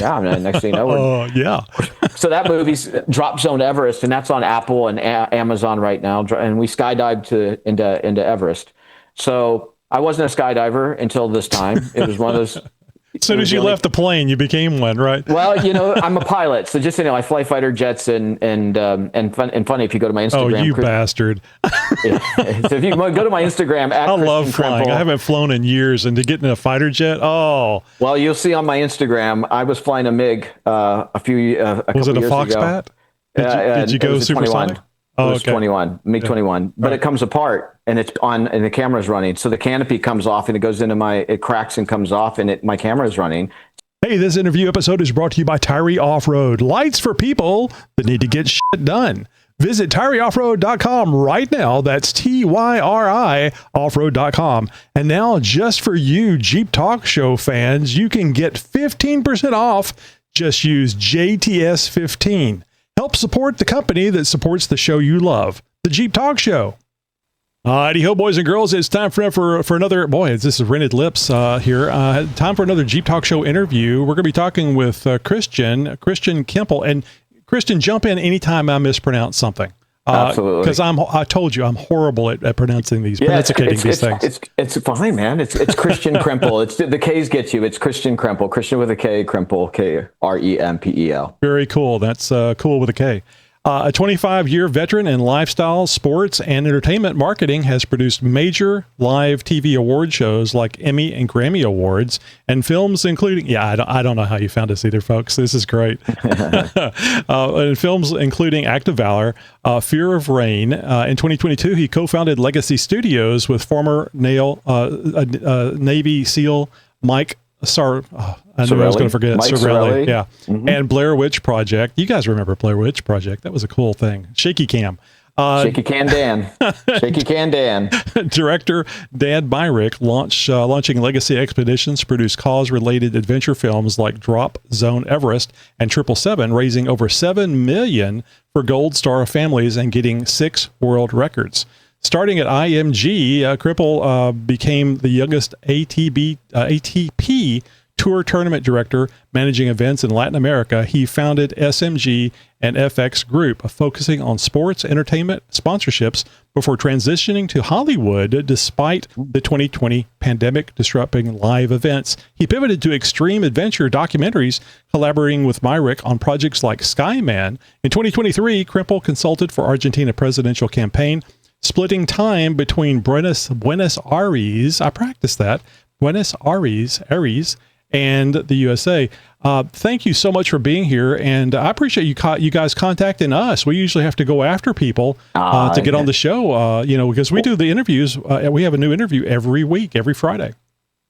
Yeah, and next thing you know, yeah. So that movie's dropped Zone Everest, and that's on Apple and Amazon right now. And we skydived into Everest. So I wasn't a skydiver until this time. It was one of those. As soon as you left the plane, you became one, right? Well, I'm a pilot, so just I fly fighter jets and funny if you go to my Instagram. Oh, you bastard! Yeah. So if you go to my Instagram, I love flying. I haven't flown in years, and to get in a fighter jet, oh. Well, you'll see on my Instagram, I was flying a MiG a couple years ago. Was it a Foxbat? Did you go supersonic? Oh, it was 21, MiG-21, but it comes apart and it's on, and the camera's running. So the canopy comes off and it goes into it cracks and comes off, and my camera's running. Hey, this interview episode is brought to you by Tyree Off-Road. Lights for people that need to get shit done. Visit TyreeOffroad.com right now. That's TYRI offroad.com. And now, just for you Jeep Talk Show fans, you can get 15% off. Just use JTS15. Help support the company that supports the show you love, the Jeep Talk Show. Alrighty ho, boys and girls, it's time for another, this is rented lips here. Time for another Jeep Talk Show interview. We're going to be talking with Kristian Krempell. And Kristian, jump in anytime I mispronounce something. Absolutely. Because I told you I'm horrible at pronouncing these, pronunciating these things. It's fine, man. It's Kristian Krempell. It's the K's get you. It's Kristian Krempell. Kristian with a K, Krempell, Krempel. Very cool. That's cool with a K. A 25-year veteran in lifestyle, sports, and entertainment marketing, has produced major live TV award shows like Emmy and Grammy Awards, and films including, I don't know how you found us either, folks. This is great. And films including Act of Valor, Fear of Rain. In 2022, he co-founded Legacy Studios with former Navy SEAL Mike I knew I was going to forget. Sorelli. Yeah. Mm-hmm. And Blair Witch Project. You guys remember Blair Witch Project? That was a cool thing. Shaky Cam. Shaky Can Dan. Shaky Can Dan. Director Dan Myrick launching Legacy Expeditions to produce cause-related adventure films like Drop, Zone Everest, and 777, raising over $7 million for Gold Star families and getting 6 world records. Starting at IMG, Krempell became the youngest ATP Tour Tournament Director, managing events in Latin America. He founded SMG and FX Group, focusing on sports, entertainment, sponsorships, before transitioning to Hollywood despite the 2020 pandemic disrupting live events. He pivoted to extreme adventure documentaries, collaborating with Myrick on projects like Skyman. In 2023, Krempell consulted for Argentina presidential campaign, splitting time between Buenos Aires, I practiced that, Buenos Aires, and the USA. Thank you so much for being here, and I appreciate you guys contacting us. We usually have to go after people to get on the show, because we do the interviews. We have a new interview every week, every Friday.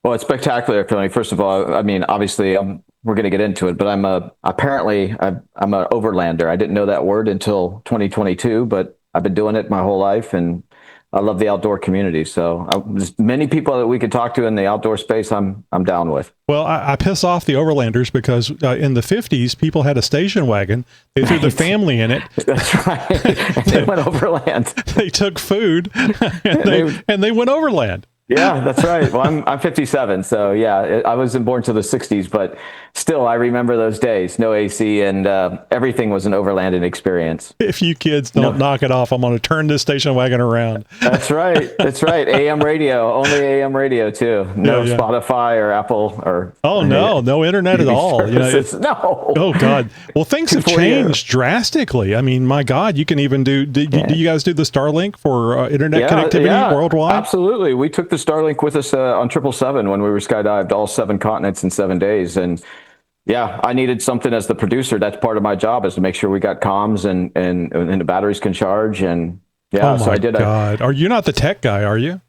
Well, it's spectacular, Philly. First of all, I mean, obviously, we're going to get into it, but I'm an overlander. I didn't know that word until 2022, but I've been doing it my whole life, and I love the outdoor community. So there's many people that we could talk to in the outdoor space I'm down with. Well, I piss off the overlanders because in the 50s, people had a station wagon. They threw their family in it. That's right. And they went overland. They took food and they went overland. Yeah, that's right. Well, I'm 57, so yeah, I wasn't born till the 60s, but still, I remember those days. No AC, and everything was an overlanding experience. If you kids don't knock it off, I'm going to turn this station wagon around. That's right. That's right. AM radio, only AM radio too. No Spotify or Apple or. Oh no, no internet at all. No. Oh God. Well, things have changed drastically. I mean, my God, you can even do you guys do the Starlink for internet connectivity worldwide? Absolutely. We took the Starlink with us on 777 when we were skydived all 7 continents in 7 days, and I needed something as the producer. That's part of my job, is to make sure we got comms and the batteries can charge. And so I did. God, are you not the tech guy? Are you?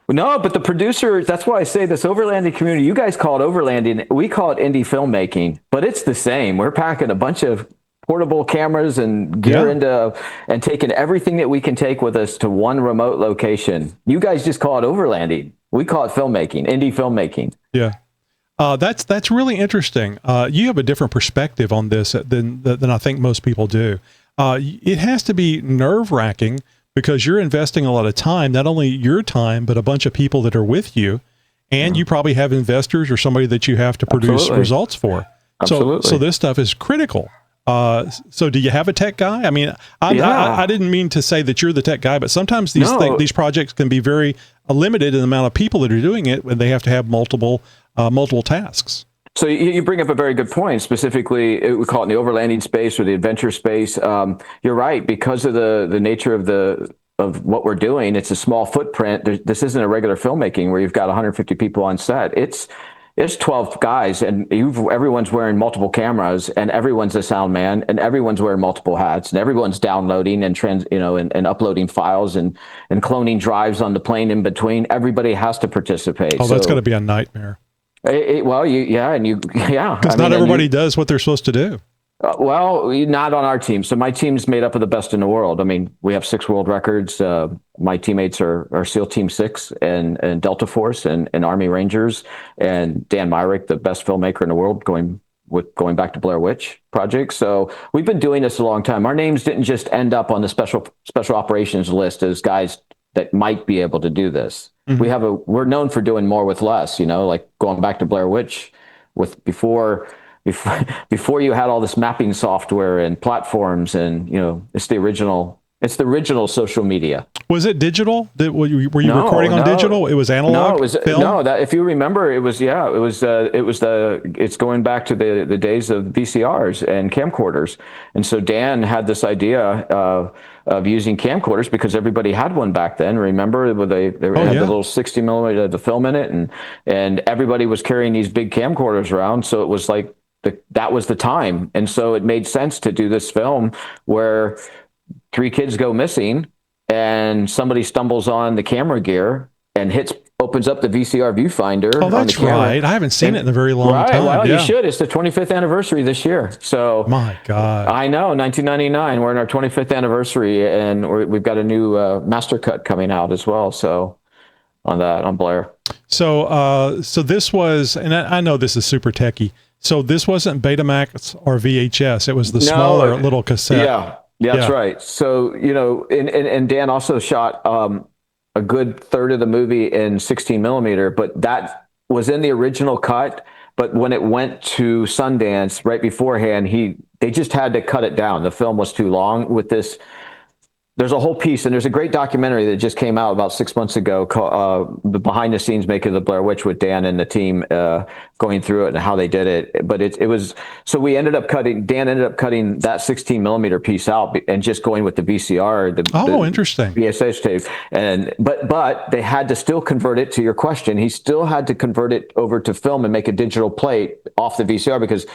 No, but the producer. That's why I say this overlanding community. You guys call it overlanding. We call it indie filmmaking, but it's the same. We're packing a bunch of portable cameras and gear into and taking everything that we can take with us to one remote location. You guys just call it overlanding. We call it filmmaking, indie filmmaking. Yeah. That's really interesting. You have a different perspective on this than I think most people do. It has to be nerve-wracking because you're investing a lot of time, not only your time, but a bunch of people that are with you, and you probably have investors or somebody that you have to produce results for. Absolutely. So this stuff is critical. So do you have a tech guy? I mean, I didn't mean to say that you're the tech guy, but sometimes these projects can be very limited in the amount of people that are doing it when they have to have multiple tasks. So you bring up a very good point. Specifically, we call it in the overlanding space or the adventure space. You're right, because of the nature of what we're doing. It's a small footprint. This isn't a regular filmmaking where you've got 150 people on set. It's 12 guys, and everyone's wearing multiple cameras, and everyone's a sound man, and everyone's wearing multiple hats, and everyone's downloading and uploading files and cloning drives on the plane in between. Everybody has to participate. Oh, that's going to be a nightmare. Because not everybody does what they're supposed to do. Not on our team. So my team's made up of the best in the world. I mean, we have 6 world records. My teammates are SEAL Team 6 and Delta Force and Army Rangers, and Dan Myrick, the best filmmaker in the world, going back to Blair Witch Project. So we've been doing this a long time. Our names didn't just end up on the special operations list as guys that might be able to do this. Mm-hmm. We're known for doing more with less, like going back to Blair Witch before you had all this mapping software and platforms, and it's the original social media. Was it digital? Were you recording on digital? It was analog. No, it was film? No. That, if you remember, it's going back to the days of VCRs and camcorders. And so Dan had this idea of using camcorders because everybody had one back then. Remember, they had the little 60 millimeter, the film in it, and everybody was carrying these big camcorders around. So it was like that was the time, and so it made sense to do this film where 3 kids go missing, and somebody stumbles on the camera gear and opens up the VCR viewfinder. Oh, that's right. I haven't seen it in a very long time. Well, you should. It's the 25th anniversary this year. So my God, I know, 1999. We're in our 25th anniversary, and we've got a new master cut coming out as well. So on Blair. So this was, and I know this is super techie. So this wasn't Betamax or VHS. It was the smaller little cassette. Yeah, that's right. So, and Dan also shot a good third of the movie in 16 millimeter, but that was in the original cut. But when it went to Sundance right beforehand, they just had to cut it down. The film was too long with this. There's a whole piece, and there's a great documentary that just came out about 6 months ago called the behind the scenes making of the Blair Witch with Dan and the team going through it and how they did it. But it was, so Dan ended up cutting that 16 millimeter piece out and just going with the VCR. Interesting. VHS tape. But they had to still convert it, to your question. He still had to convert it over to film and make a digital plate off the VCR because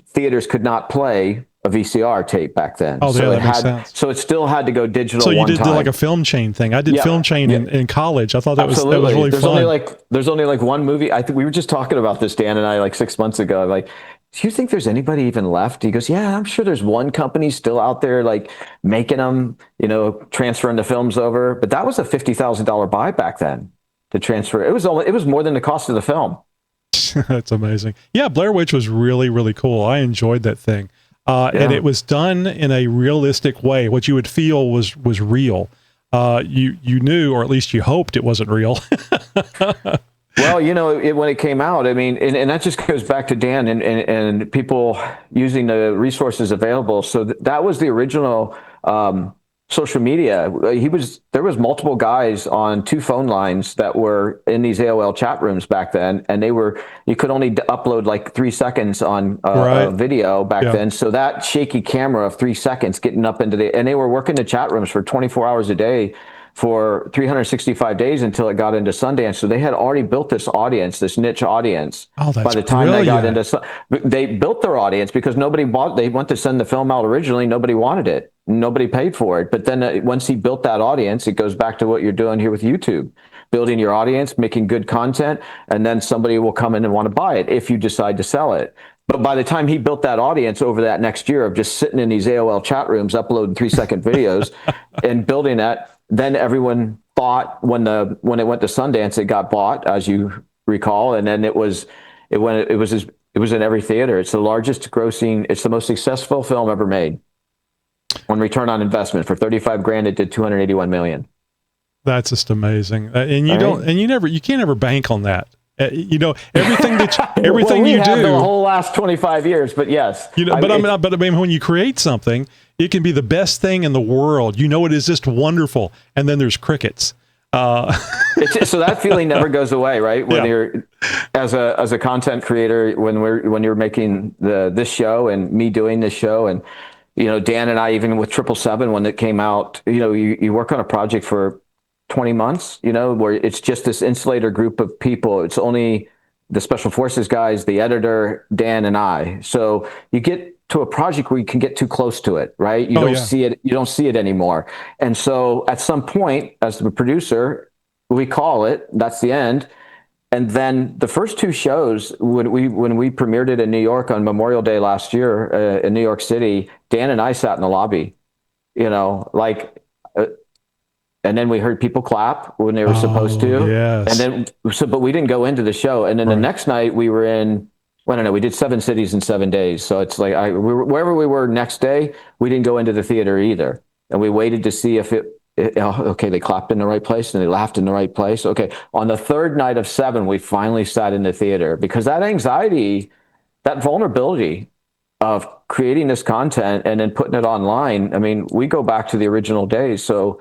theaters could not play a VCR tape back then. Oh, so that makes sense. So it still had to go digital. So you did like a film chain thing. I did film chain in college. I thought that was really fun. There's only like one movie. I think we were just talking about this, Dan and I, like 6 months ago. Like, do you think there's anybody even left? He goes, yeah, I'm sure there's one company still out there, like making them, transferring the films over. But that was a $50,000 buy back then to transfer. It was more than the cost of the film. That's amazing. Yeah, Blair Witch was really, really cool. I enjoyed that thing. And it was done in a realistic way. What you would feel was real. You knew, or at least you hoped it wasn't real. Well, when it came out, I mean, and that just goes back to Dan and people using the resources available. So that was the original social media. There was multiple guys on 2 phone lines that were in these AOL chat rooms back then, and you could only upload like 3 seconds on a video back then. So that shaky camera of 3 seconds getting up and they were working the chat rooms for 24 hours a day for 365 days until it got into Sundance. So they had already built this audience, this niche audience. Oh, that's by the time brilliant. they built their audience because nobody bought. They went to send the film out originally. Nobody wanted it. Nobody paid for it. But then once he built that audience, it goes back to what you're doing here with YouTube, building your audience, making good content, and then somebody will come in and want to buy it if you decide to sell it. But by the time he built that audience over that next year of just sitting in these AOL chat rooms, uploading 3-second videos and building that, then everyone thought when it went to Sundance, it got bought, as you recall, and then it was in every theater. It's the largest grossing. It's the most successful film ever made. On return on investment, for $35,000, it did $281 million. That's just amazing. And you can't ever bank on that. Everything Well, we you have the do, whole last 25 years, but yes. but I mean, when you create something, it can be the best thing in the world. It is just wonderful. And then there's crickets. So that feeling never goes away, right? When Yeah. you're as a content creator, when you're making this show and me doing this show, and Dan and I, even with 777 when it came out, you work on a project for 20 months, where it's just this insulator group of people. It's only the special forces guys, the editor, Dan, and I. So you get to a project where you can get too close to it, right? You don't see it. You don't see it anymore. And so at some point, as the producer, we call it. That's the end. And then the first two shows, when we premiered it in New York on Memorial Day last year in New York City, Dan and I sat in the lobby, and then we heard people clap when they were supposed to. Yes. And then, but we didn't go into the show. And then the next night we were in, I don't know, we did 7 cities in 7 days. So it's like, wherever we were next day, we didn't go into the theater either. And we waited to see if okay, they clapped in the right place and they laughed in the right place. Okay. On the third night of 7, we finally sat in the theater, because that anxiety, that vulnerability of creating this content and then putting it online. I mean, we go back to the original days. So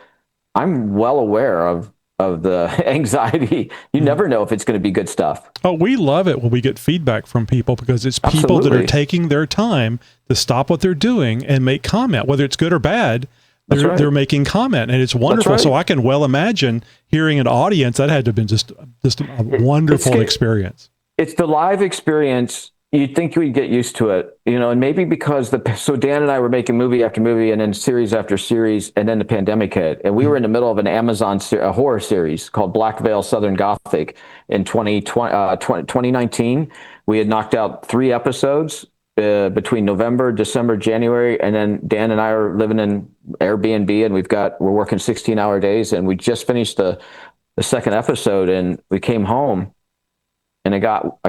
I'm well aware of the anxiety. You never know if it's going to be good stuff. Oh, we love it when we get feedback from people, because it's people that are taking their time to stop what they're doing and make comment, whether it's good or bad. They're making comment, and it's wonderful. Right. So I can well imagine hearing an audience. That had to have been just a wonderful experience. It's the live experience. You'd think we'd get used to it, and maybe because so Dan and I were making movie after movie and then series after series, and then the pandemic hit, and we were in the middle of an Amazon horror series called Black Veil Southern Gothic in 2019. We had knocked out 3 episodes between November, December, January, and then Dan and I are living in Airbnb, and we're working 16-hour days, and we just finished the second episode, and we came home. And I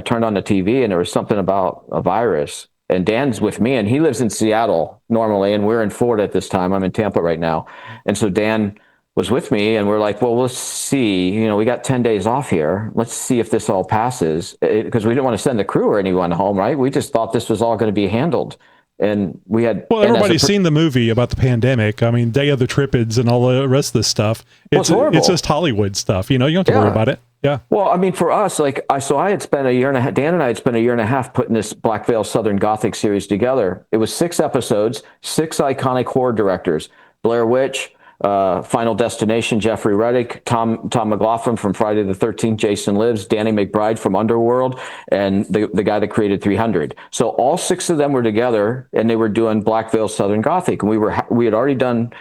turned on the TV, and there was something about a virus. And Dan's with me, and he lives in Seattle normally, and we're in Florida at this time. I'm in Tampa right now. And so Dan was with me, and we're like, well, let's see. We got 10 days off here. Let's see if this all passes, because we didn't want to send the crew or anyone home, right? We just thought this was all going to be handled. And we had... Well, everybody's seen the movie about the pandemic. I mean, Day of the Tripids and all the rest of this stuff. It's horrible. It's just Hollywood stuff. You don't have to worry about it. Yeah. Well, I mean, for us, I had spent a year and a half, Dan and I had spent a year and a half putting this Black Veil Southern Gothic series together. It was 6 episodes, 6 iconic horror directors: Blair Witch, Final Destination, Jeffrey Reddick, Tom McLaughlin from Friday the 13th, Jason Lives, Danny McBride from Underworld, and the guy that created 300. So all 6 of them were together, and they were doing Black Veil Southern Gothic. And we had already done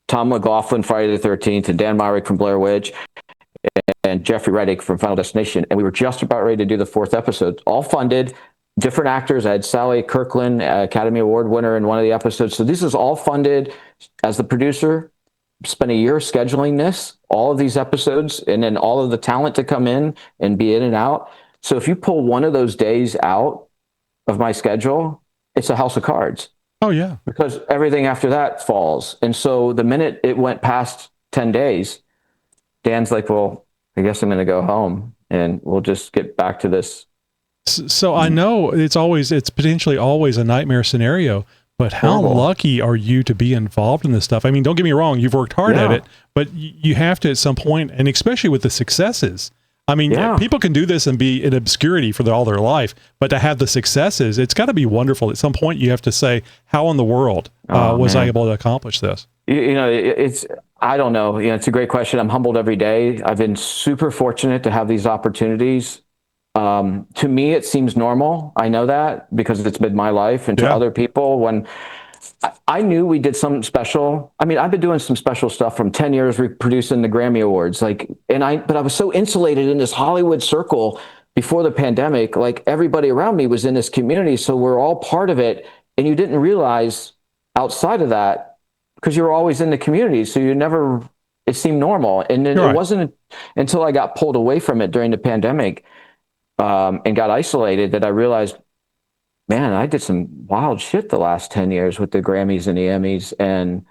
Tom McLaughlin, Friday the 13th, and Dan Myrick from Blair Witch, and Jeffrey Reddick from Final Destination. And we were just about ready to do the 4th episode, all funded, different actors. I had Sally Kirkland, Academy Award winner, in one of the episodes. So this is all funded. As the producer, spent a year scheduling all of these episodes, and then all of the talent to come in and be in and out. So if you pull one of those days out of my schedule, it's a house of cards. Oh, yeah. Because everything after that falls. And so the minute it went past 10 days, Dan's like, well, I guess I'm going to go home, and we'll just get back to this. So I know it's potentially always a nightmare scenario, but how lucky are you to be involved in this stuff? I mean, don't get me wrong, you've worked hard at it, but you have to at some point, and especially with the successes. I mean, people can do this and be in obscurity for all their life, but to have the successes, it's got to be wonderful. At some point, you have to say, how in the world was I able to accomplish this? I don't know. It's a great question. I'm humbled every day. I've been super fortunate to have these opportunities. To me, it seems normal. I know that because it's been my life, and to other people, when I knew we did something special. I mean, I've been doing some special stuff from 10 years producing the Grammy Awards. But I was so insulated in this Hollywood circle before the pandemic. Like, everybody around me was in this community, so we're all part of it. And you didn't realize outside of that, because you were always in the community, so it seemed normal. And then it wasn't until I got pulled away from it during the pandemic and got isolated that I realized, man, I did some wild shit the last 10 years with the Grammys and the Emmys. And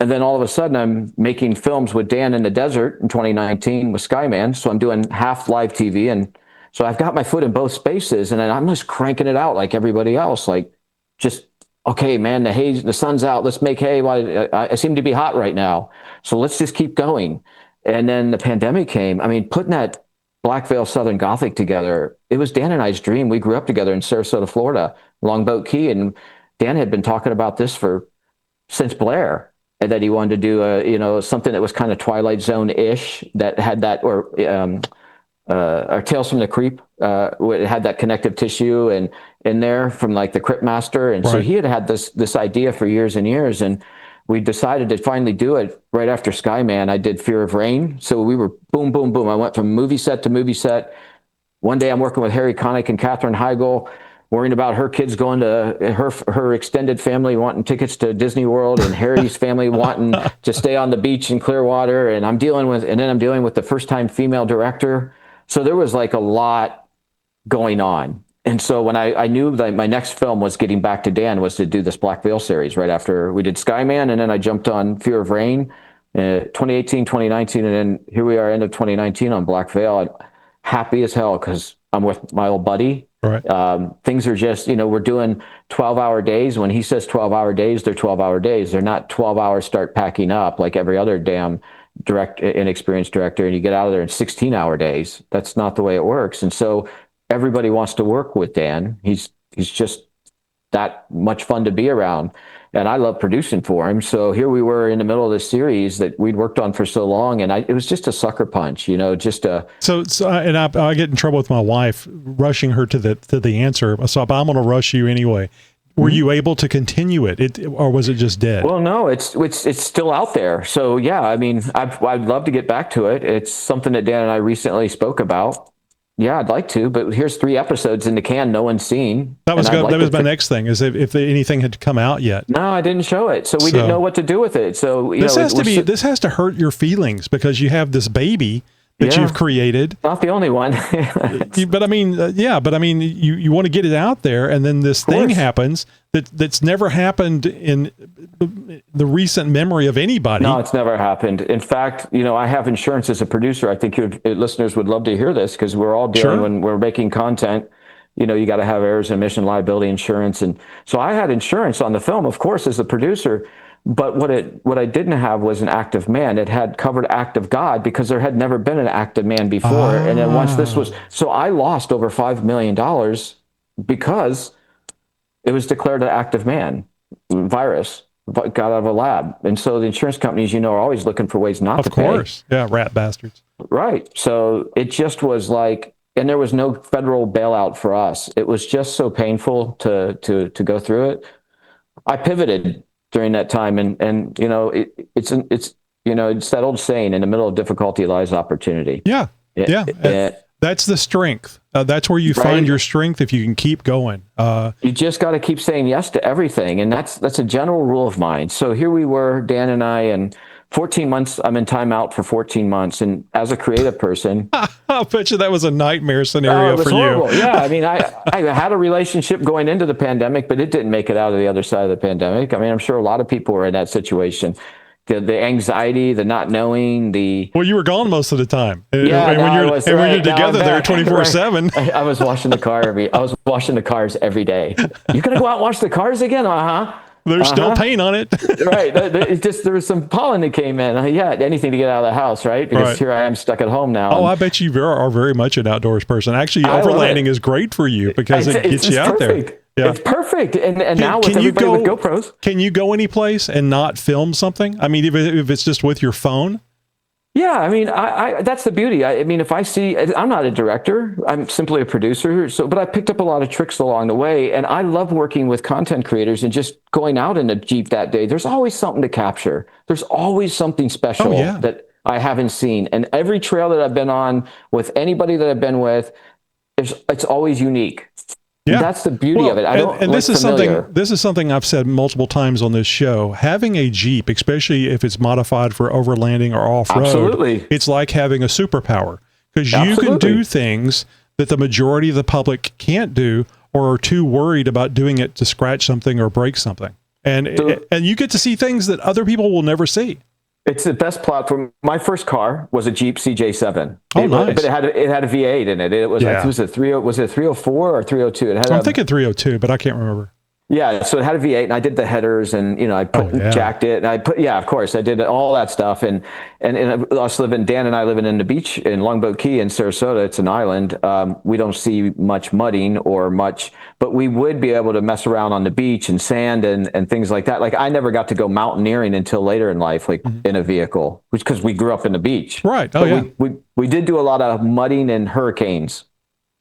And then all of a sudden I'm making films with Dan in the desert in 2019 with Skyman. So I'm doing half live TV. And so I've got my foot in both spaces, and then I'm just cranking it out like everybody else. Like, just, okay, man, the sun's out. Let's make hay. I seem to be hot right now. So let's just keep going. And then the pandemic came. I mean, putting that Black Veil Southern Gothic together, it was Dan and I's dream. We grew up together in Sarasota, Florida, Longboat Key. And Dan had been talking about this since Blair, and that he wanted to do something that was kind of Twilight Zone-ish, that had that, or Tales from the Creep, it had that connective tissue and in there from like the Crypt Master. And so he had this idea for years and years, and we decided to finally do it right after Skyman. I did Fear of Rain. So we were boom, boom, boom. I went from movie set to movie set. One day I'm working with Harry Connick and Katherine Heigl, worrying about her kids going to her extended family wanting tickets to Disney World, and Harry's family wanting to stay on the beach in Clearwater. And I'm dealing with the first time female director. So there was like a lot going on. And so when I knew that my next film was getting back to Dan, was to do this Black Veil series right after we did Skyman. And then I jumped on Fear of Rain, 2018, 2019. And then here we are, end of 2019 on Black Veil. I'm happy as hell because I'm with my old buddy. Right. Things are just, we're doing 12-hour days. When he says 12-hour days, they're 12-hour days. They're not 12 hours, start packing up like every other damn inexperienced director, and you get out of there in 16-hour days. That's not the way it works. And so everybody wants to work with Dan. He's just that much fun to be around. And I love producing for him. So here we were in the middle of this series that we'd worked on for so long, and it was just a sucker punch, just a. So I get in trouble with my wife rushing her to the answer. So I'm going to rush you anyway. Were you able to continue it, or was it just dead? Well, no, it's still out there. So yeah, I mean, I'd love to get back to it. It's something that Dan and I recently spoke about. Yeah, I'd like to, but here's 3 episodes in the can no one's seen. That was my next thing, is if anything had come out yet. No, I didn't show it, so we didn't know what to do with it. So this has to hurt your feelings, because you have this baby that you've created. Not the only one. But I mean, you want to get it out there, and then this thing happens that's never happened in the recent memory of anybody. No, it's never happened. In fact, I have insurance as a producer. I think your listeners would love to hear this, because we're all dealing when we're making content. You got to have errors and omission liability insurance. And so I had insurance on the film, of course, as a producer. But what I didn't have was an act of man. It had covered act of God, because there had never been an act of man before. And then once this was, so I lost over $5 million because it was declared an act of man virus, got out of a lab. And so the insurance companies, are always looking for ways not to pay. Of course. Yeah. Rat bastards. Right. So it just was like, and there was no federal bailout for us. It was just so painful to go through it. I pivoted during that time, and it's that old saying, in the middle of difficulty lies opportunity. Yeah. That's the strength. That's where you find your strength, if you can keep going. You just got to keep saying yes to everything, and that's a general rule of mine. So here we were, Dan and I, and 14 months, I'm in timeout for 14 months. And as a creative person, I'll bet you that was a nightmare scenario for horrible. you. Yeah. I mean, I had a relationship going into the pandemic, but it didn't make it out of the other side of the pandemic. I mean, I'm sure a lot of people were in that situation. The anxiety, the not knowing, well, you were gone most of the time. Yeah, and when you're together there 24/7. I was washing the cars every day. You're going to go out and wash the cars again? There's still paint on it. Right. There was some pollen that came in. Anything to get out of the house, right? Because here I am stuck at home now. Oh, I bet you are very much an outdoors person. Actually, overlanding is great for you, because it gets you out there. Yeah. It's perfect. And now with everybody with GoPros. Can you go any place and not film something? I mean, if it's just with your phone? Yeah, I mean, I that's the beauty. I mean, if I see, I'm not a director, I'm simply a producer. But I picked up a lot of tricks along the way, and I love working with content creators and just going out in a Jeep that day. There's always something to capture. There's always something special that I haven't seen. And every trail that I've been on with anybody that I've been with, it's always unique. Yeah, that's the beauty of it. This is something I've said multiple times on this show. Having a Jeep, especially if it's modified for overlanding or off-road, it's like having a superpower, because you can do things that the majority of the public can't do, or are too worried about doing it to scratch something or break something. and you get to see things that other people will never see. It's the best platform. My first car was a Jeep CJ7. Oh, nice. But it had a V8 in it. It was like, was it 304 or 302? It had I'm thinking 302, but I can't remember. Yeah, so it had a V8, and I did the headers, and I jacked it, and of course, I did all that stuff, and us Dan and I living in the beach in Longboat Key in Sarasota. It's an island. We don't see much mudding or much, but we would be able to mess around on the beach and sand and things like that. Like I never got to go mountaineering until later in life, like in a vehicle, because we grew up in the beach. Right. We did do a lot of mudding and hurricanes.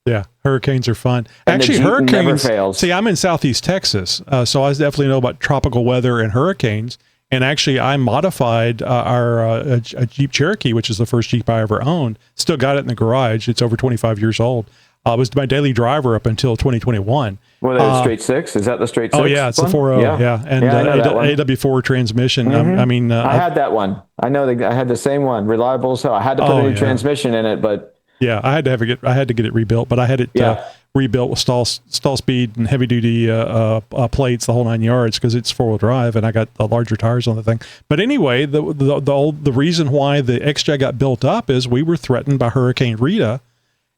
Yeah, hurricanes are fun. And actually, hurricanes never fails. See, I'm in Southeast Texas, so I definitely know about tropical weather and hurricanes. And actually, I modified a Jeep Cherokee, which is the first Jeep I ever owned. Still got it in the garage. It's over 25 years old. It was my daily driver up until 2021. Well, that straight six? Is that the straight six? Oh, yeah, it's the 4.0. Yeah. And AW4 transmission. Mm-hmm. I had that one. I know I had the same one. Reliable as hell. I had to put a new transmission in it, but... Yeah, I had to get it rebuilt, but I had it rebuilt with stall speed and heavy duty plates, the whole 9 yards, because it's 4-wheel drive, and I got the larger tires on the thing. But anyway, the reason why the XJ got built up is we were threatened by Hurricane Rita,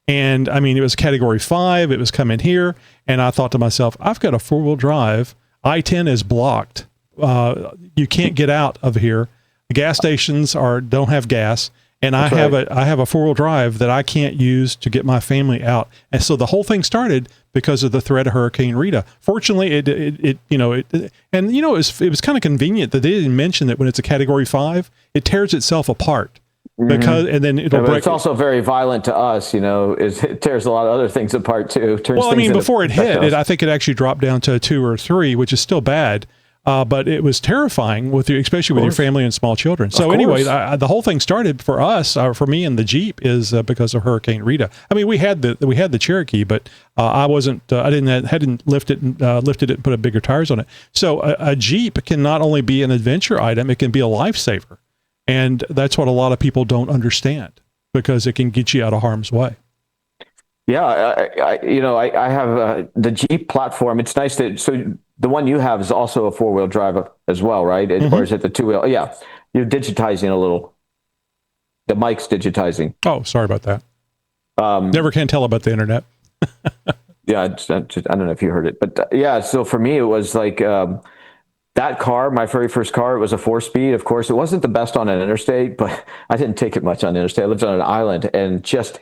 and I mean it was Category 5, it was coming here, and I thought to myself, I've got a 4-wheel drive, I-10 is blocked, you can't get out of here. The gas stations don't have gas. And I have a 4-wheel drive that I can't use to get my family out. And so the whole thing started because of the threat of Hurricane Rita. Fortunately, it was kind of convenient that they didn't mention that when it's a Category 5, it tears itself apart. Because and then it'll break. It's also very violent to us, it tears a lot of other things apart too. Before it hit, I think it actually dropped down to a 2 or 3, which is still bad. But it was terrifying especially with your family and small children. So anyway, the whole thing started for us, for me and the Jeep, is because of Hurricane Rita. I mean, we had the Cherokee, but I hadn't lifted it and put bigger tires on it. So a Jeep can not only be an adventure item, it can be a lifesaver, and that's what a lot of people don't understand, because it can get you out of harm's way. Yeah, I have the Jeep platform. It's nice so the one you have is also a 4-wheel drive as well, right? Or is it the 2-wheel? Yeah, you're digitizing a little. The mic's digitizing. Oh, sorry about that. Never can tell about the internet. Yeah, I don't know if you heard it, but so for me, it was like that car, my very first car, it was a 4-speed. Of course, it wasn't the best on an interstate, but I didn't take it much on the interstate. I lived on an island, and just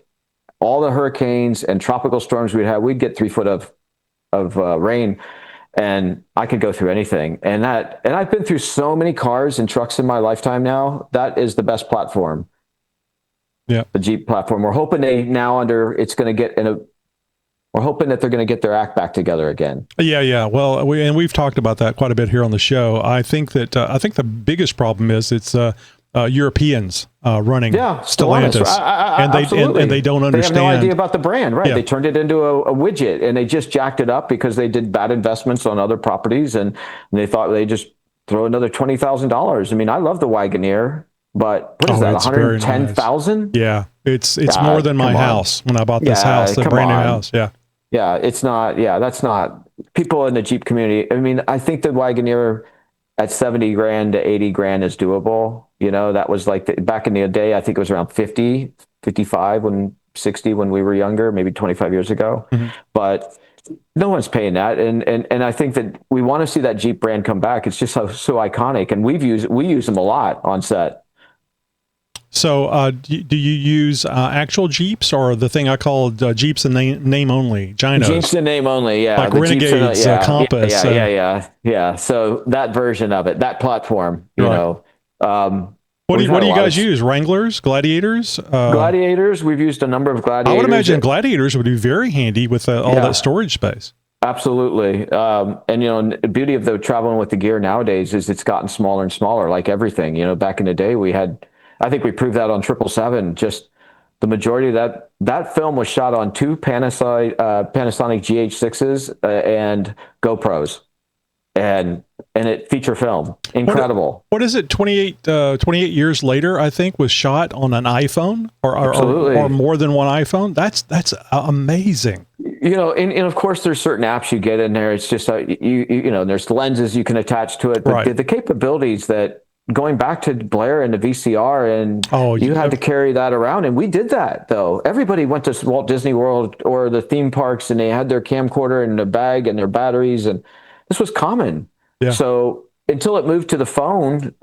all the hurricanes and tropical storms we'd get 3 foot of rain, and I could go through anything. And I've been through so many cars and trucks in my lifetime now. That is the best platform. Yeah, the Jeep platform. We're hoping we're hoping that they're going to get their act back together again. Yeah. Well, we've talked about that quite a bit here on the show. I think the biggest problem is it's Europeans running Stellantis, and they don't understand. They have no idea about the brand, right? Yeah. They turned it into a widget, and they just jacked it up because they did bad investments on other properties, and they thought they just throw another $20,000. I mean, I love the Wagoneer, but what is that? $110,000? Nice. Yeah, it's more than my house when I bought this house, the brand new house. Yeah, it's not. Yeah, that's not. People in the Jeep community. I mean, I think the Wagoneer at $70,000 to $80,000 is doable. That was like back in the day, I think it was around 50, 55, 60 when we were younger, maybe 25 years ago. Mm-hmm. But no one's paying that. And I think that we want to see that Jeep brand come back. It's just so iconic. And we use them a lot on set. So do you use actual Jeeps, or the thing I call Jeeps in name only, Ginos? Jeeps in name only, yeah. Like Renegades, Compass. Yeah. So that version of it, that platform, What do you guys use? Wranglers, Gladiators? Gladiators. We've used a number of Gladiators. I would imagine Gladiators would be very handy with all that storage space. Absolutely. And the beauty of traveling with the gear nowadays is it's gotten smaller and smaller, like everything. Back in the day, I think we proved that on 777. Just the majority of that film was shot on 2 Panasonic GH6s and GoPros, and it feature film. Incredible. What is it? 28 years later, I think, was shot on an iPhone or more than one iPhone. That's amazing. and of course there's certain apps you get in there. It's just, there's lenses you can attach to it, but Right. the capabilities that going back to Blair and the VCR, and you had to carry that around. And we did that though. Everybody went to Walt Disney World or the theme parks and they had their camcorder in their bag and their batteries. And this was common. Yeah. So until it moved to the phone,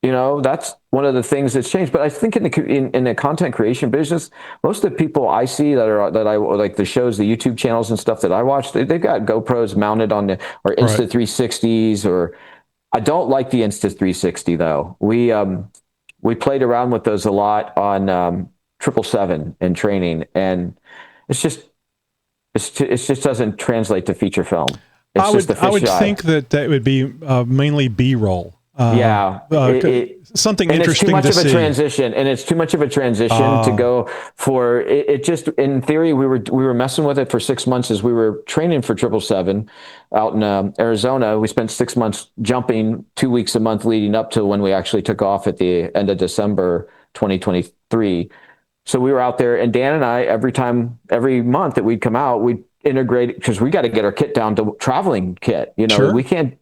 that's one of the things that's changed. But I think in the content creation business, most of the people I see that I like the shows, the YouTube channels and stuff that I watch, they've got GoPros mounted on or Insta360s, or I don't like the Insta360 though. We played around with those a lot on 777 in training, and it just doesn't translate to feature film. I would think that would be mainly B-roll. Something interesting to see. It's too much of a transition to go for it. Just in theory, we were messing with it for 6 months as we were training for 777 out in Arizona. We spent 6 months jumping 2 weeks a month leading up to when we actually took off at the end of December 2023. So we were out there, and Dan and I, every month that we'd come out, we'd integrate, because we got to get our kit down to traveling kit. Sure. we can't.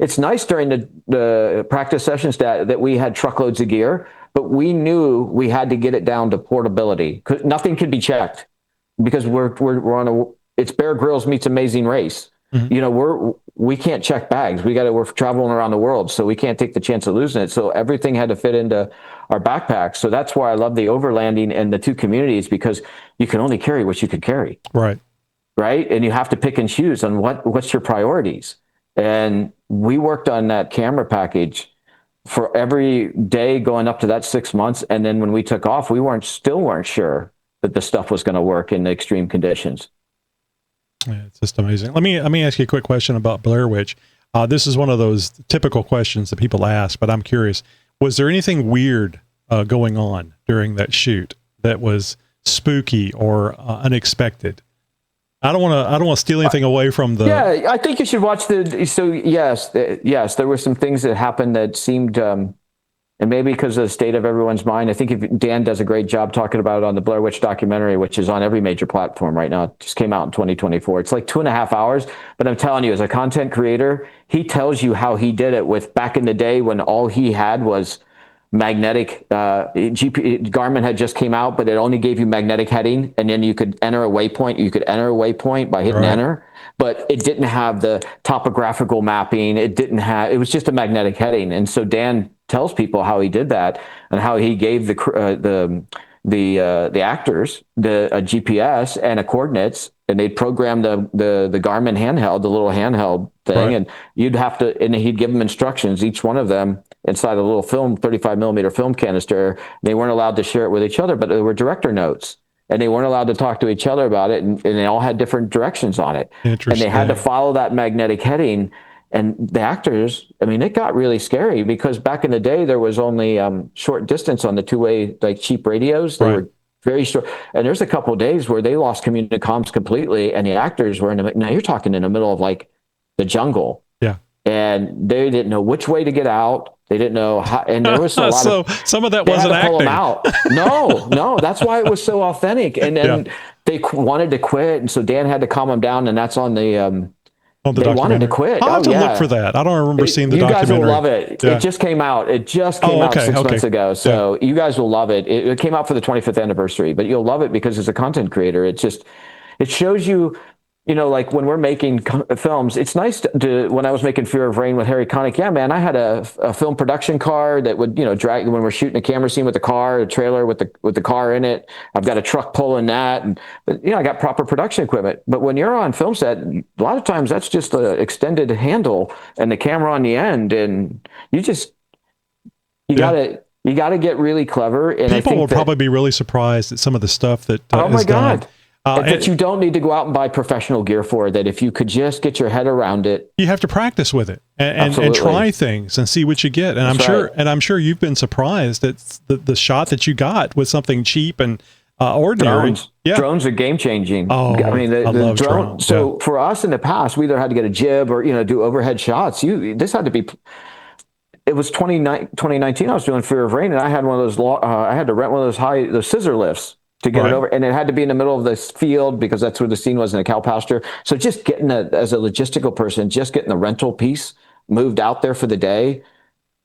It's nice during the practice sessions that we had truckloads of gear, but we knew we had to get it down to portability. Nothing could be checked because we're on it's Bear Grylls meets Amazing Race. Mm-hmm. We can't check bags. We're traveling around the world, so we can't take the chance of losing it. So everything had to fit into our backpacks. So that's why I love the overlanding and the two communities, because you can only carry what you can carry. Right. And you have to pick and choose on what's your priorities. And we worked on that camera package for every day going up to that 6 months. And then when we took off, we still weren't sure that the stuff was going to work in the extreme conditions. Yeah, it's just amazing. Let me ask you a quick question about Blair Witch. This is one of those typical questions that people ask, but I'm curious. Was there anything weird going on during that shoot that was spooky or unexpected? I don't want to steal anything away from the. Yeah, I think you should watch So yes, there were some things that happened that seemed, and maybe because of the state of everyone's mind. I think if Dan does a great job talking about it on the Blair Witch documentary, which is on every major platform right now. It just came out in 2024. It's like 2.5 hours, but I'm telling you, as a content creator, he tells you how he did it with back in the day when all he had was magnetic. Garmin had just came out, but it only gave you magnetic heading, and then you could enter a waypoint. You could enter a waypoint by hitting enter, but it didn't have the topographical mapping. It was just a magnetic heading. And so Dan tells people how he did that and how he gave the actors a GPS and a coordinates, and they'd program the Garmin handheld, the little handheld thing, and and he'd give them instructions, each one of them inside a little 35 millimeter film canister. They weren't allowed to share it with each other, but there were director notes, and they weren't allowed to talk to each other about it, and they all had different directions on it. And they had to follow that magnetic heading. And the actors, it got really scary, because back in the day, there was only short distance on the two-way, like cheap radios. They were very short. And there's a couple of days where they lost comms completely, and the actors were now you're talking in the middle of like the jungle. Yeah. And they didn't know which way to get out. They didn't know how, and there was a lot some of that wasn't acting. Pull them out. No, that's why it was so authentic. And then they wanted to quit, and so Dan had to calm them down, and that's on the they wanted to quit. I'll have to look for that. I don't remember seeing the documentary. You guys will love it. Yeah. It just came out. It just came out 6 months ago. So you guys will love it. It came out for the 25th anniversary, but you'll love it because as a content creator, it shows you, like when we're making films, it's nice to when I was making Fear of Rain with Harry Connick, yeah, man, I had a film production car that would, drag when we're shooting a camera scene with the car, a trailer with the car in it. I've got a truck pulling that, and I got proper production equipment. But when you're on film set, a lot of times that's just an extended handle and the camera on the end, and you gotta get really clever. And people will probably be really surprised at some of the stuff that oh my God. done. That you don't need to go out and buy professional gear for, that if you could just get your head around it. You have to practice with it and try things and see what you get. And I'm sure you've been surprised at the shot that you got with something cheap and ordinary. Drones are game changing. Oh, I love drones. So for us in the past, we either had to get a jib or, do overhead shots. This had to be. It was 2019. I was doing Fear of Rain, and I had one of those. I had to rent one of those scissor lifts. to get Right. it over. And it had to be in the middle of this field because that's where the scene was, in a cow pasture. So just getting as a logistical person, just getting the rental piece moved out there for the day.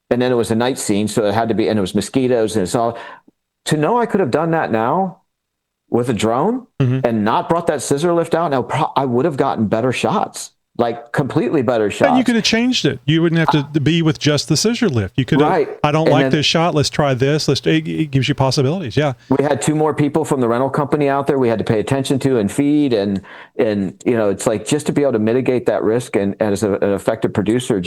And then it was a night scene. So it had to be, and it was mosquitoes and it's all, to know I could have done that now with a drone and not brought that scissor lift out. Now I would have gotten better shots, like completely better shots. And you could have changed it. You wouldn't have to be with just the scissor lift. You could have, Right. I don't And like then- this shot. Let's try this. It gives you possibilities. Yeah. We had 2 more people from the rental company out there we had to pay attention to and feed. And it's like, just to be able to mitigate that risk. And as an effective producer,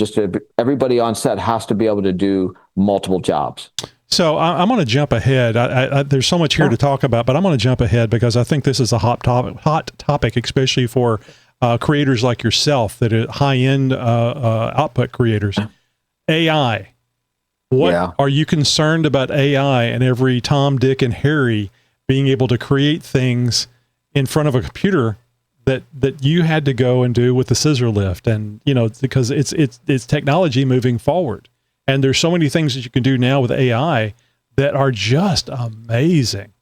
everybody on set has to be able to do multiple jobs. So I'm going to jump ahead. There's so much here to talk about, but I'm going to jump ahead because I think this is a hot topic, especially for creators like yourself that are high-end output creators. AI. What are you concerned about AI and every Tom, Dick, and Harry being able to create things in front of a computer that you had to go and do with the scissor lift? And because it's technology moving forward. And there's so many things that you can do now with AI that are just amazing.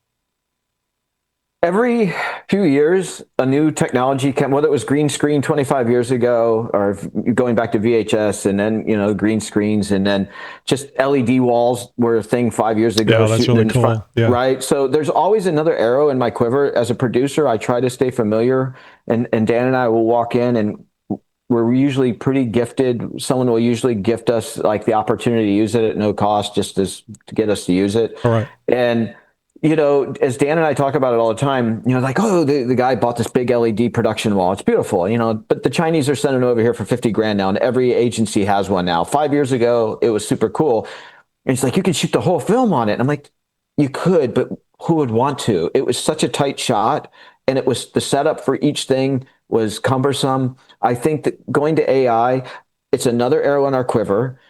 Every few years, a new technology whether it was green screen 25 years ago, or going back to VHS, and then, green screens, and then just LED walls were a thing 5 years ago. Yeah, that's really cool. Right. So there's always another arrow in my quiver. As a producer, I try to stay familiar, and Dan and I will walk in, and we're usually pretty gifted. Someone will usually gift us like the opportunity to use it at no cost, just to get us to use it. All right. And, as Dan and I talk about it all the time, like, oh, the guy bought this big LED production wall. It's beautiful, but the Chinese are sending it over here for 50 grand now. And every agency has one now. 5 years ago, it was super cool. And it's like, you can shoot the whole film on it. And I'm like, you could, but who would want to? It was such a tight shot. And it was, the setup for each thing was cumbersome. I think that going to AI, it's another arrow in our quiver.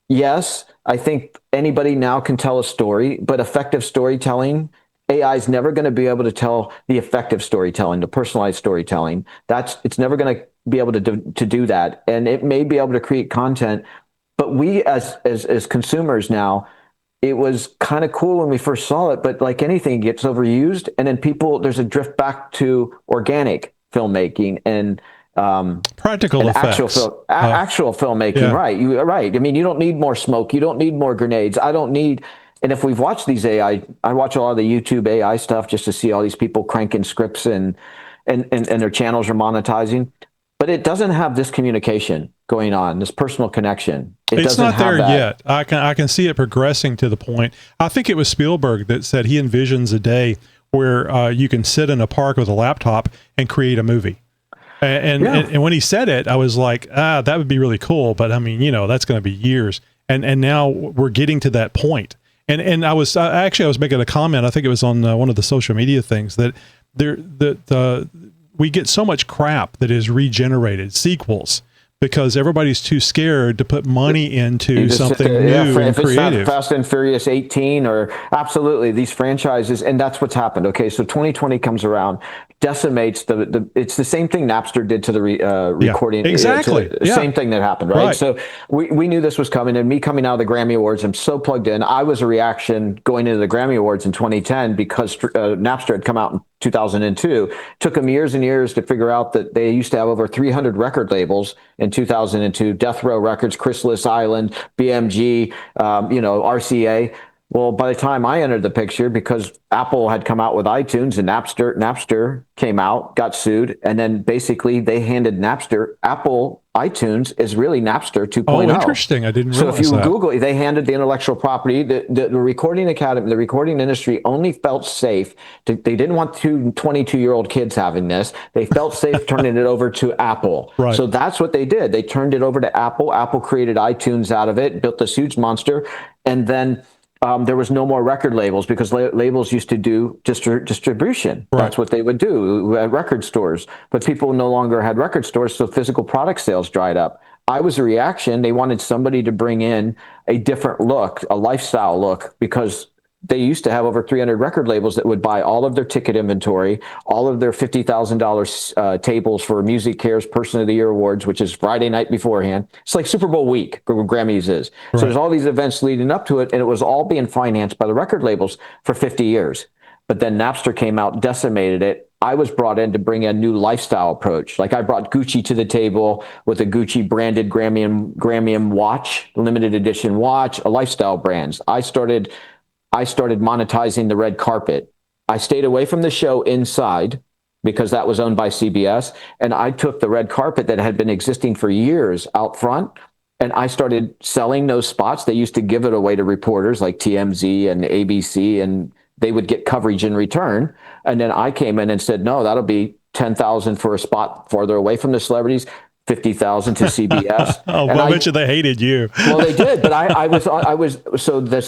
Yes, I think anybody now can tell a story, but effective storytelling, AI is never going to be able to tell the effective storytelling, the personalized storytelling. It's never going to be able to do that. And it may be able to create content, but we as consumers now, it was kind of cool when we first saw it, but like anything, it gets overused. And then there's a drift back to organic filmmaking and practical effects. Actual filmmaking. Yeah. Right. You're right. I mean, you don't need more smoke. You don't need more grenades. And if we've watched these I watch a lot of the YouTube AI stuff just to see all these people cranking scripts and their channels are monetizing, but it doesn't have this communication going on, this personal connection. It's not there yet. I can see it progressing to the point. I think it was Spielberg that said he envisions a day where you can sit in a park with a laptop and create a movie. And when he said it, I was like, that would be really cool. But I mean, that's going to be years. And now we're getting to that point. And I was making a comment. I think it was on one of the social media things that we get so much crap that is regenerated, sequels, because everybody's too scared to put money into something new and creative. It's not Fast and Furious 18 or absolutely these franchises, and that's what's happened. Okay, so 2020 comes around, decimates it's the same thing Napster did to the recording. Exactly. Same thing that happened, right? So we knew this was coming, and me coming out of the Grammy Awards, I'm so plugged in. I was a reaction going into the Grammy Awards in 2010 because Napster had come out in 2002. Took them years and years to figure out that they used to have over 300 record labels in 2002, Death Row Records, Chrysalis Island, BMG, RCA. Well, by the time I entered the picture, because Apple had come out with iTunes and Napster came out, got sued, and then basically they handed Apple iTunes is really Napster 2.0. Oh, interesting. I didn't realize that. So if you Google it, they handed the intellectual property. The recording academy, the recording industry only felt safe. They didn't want 22-year-old kids having this. They felt safe turning it over to Apple. Right. So that's what they did. They turned it over to Apple. Apple created iTunes out of it, built this huge monster, and then there was no more record labels because labels used to do distribution. Right. That's what they would do at record stores. But people no longer had record stores, so physical product sales dried up. I was a reaction. They wanted somebody to bring in a different look, a lifestyle look, because they used to have over 300 record labels that would buy all of their ticket inventory, all of their $50,000 tables for Music Cares Person of the Year Awards, which is Friday night beforehand. It's like Super Bowl week, Grammys is. Right. So there's all these events leading up to it, and it was all being financed by the record labels for 50 years. but then Napster came out, decimated it. I was brought in to bring a new lifestyle approach. Like I brought Gucci to the table with a Gucci branded Gramium watch, limited edition watch, a lifestyle brands. I started monetizing the red carpet. I stayed away from the show inside because that was owned by CBS. And I took the red carpet that had been existing for years out front, and I started selling those spots. They used to give it away to reporters like TMZ and ABC, and they would get coverage in return. And then I came in and said, no, that'll be 10,000 for a spot farther away from the celebrities, 50,000 to CBS. Oh, well, I bet you they hated you. Well, they did, but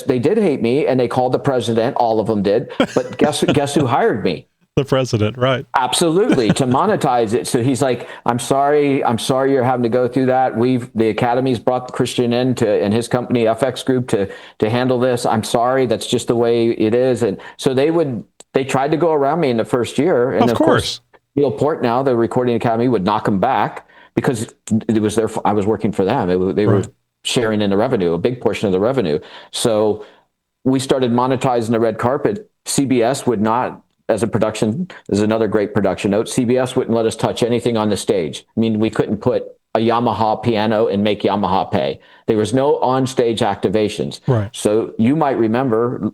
they did hate me, and they called the president. All of them did. But guess who hired me? The president, right? Absolutely, to monetize it. So he's like, I'm sorry you're having to go through that. The Academy's brought Kristian in his company FX Group to handle this. I'm sorry, that's just the way it is. And so they tried to go around me in the first year. And of course Neil Portnow, the Recording Academy, would knock them back because it was I was working for them. They were sharing in the revenue, a big portion of the revenue. So we started monetizing the red carpet. CBS would not. As a production, there's another great production note. CBS wouldn't let us touch anything on the stage. I mean, we couldn't put a Yamaha piano and make Yamaha pay. There was no on-stage activations. Right. So you might remember,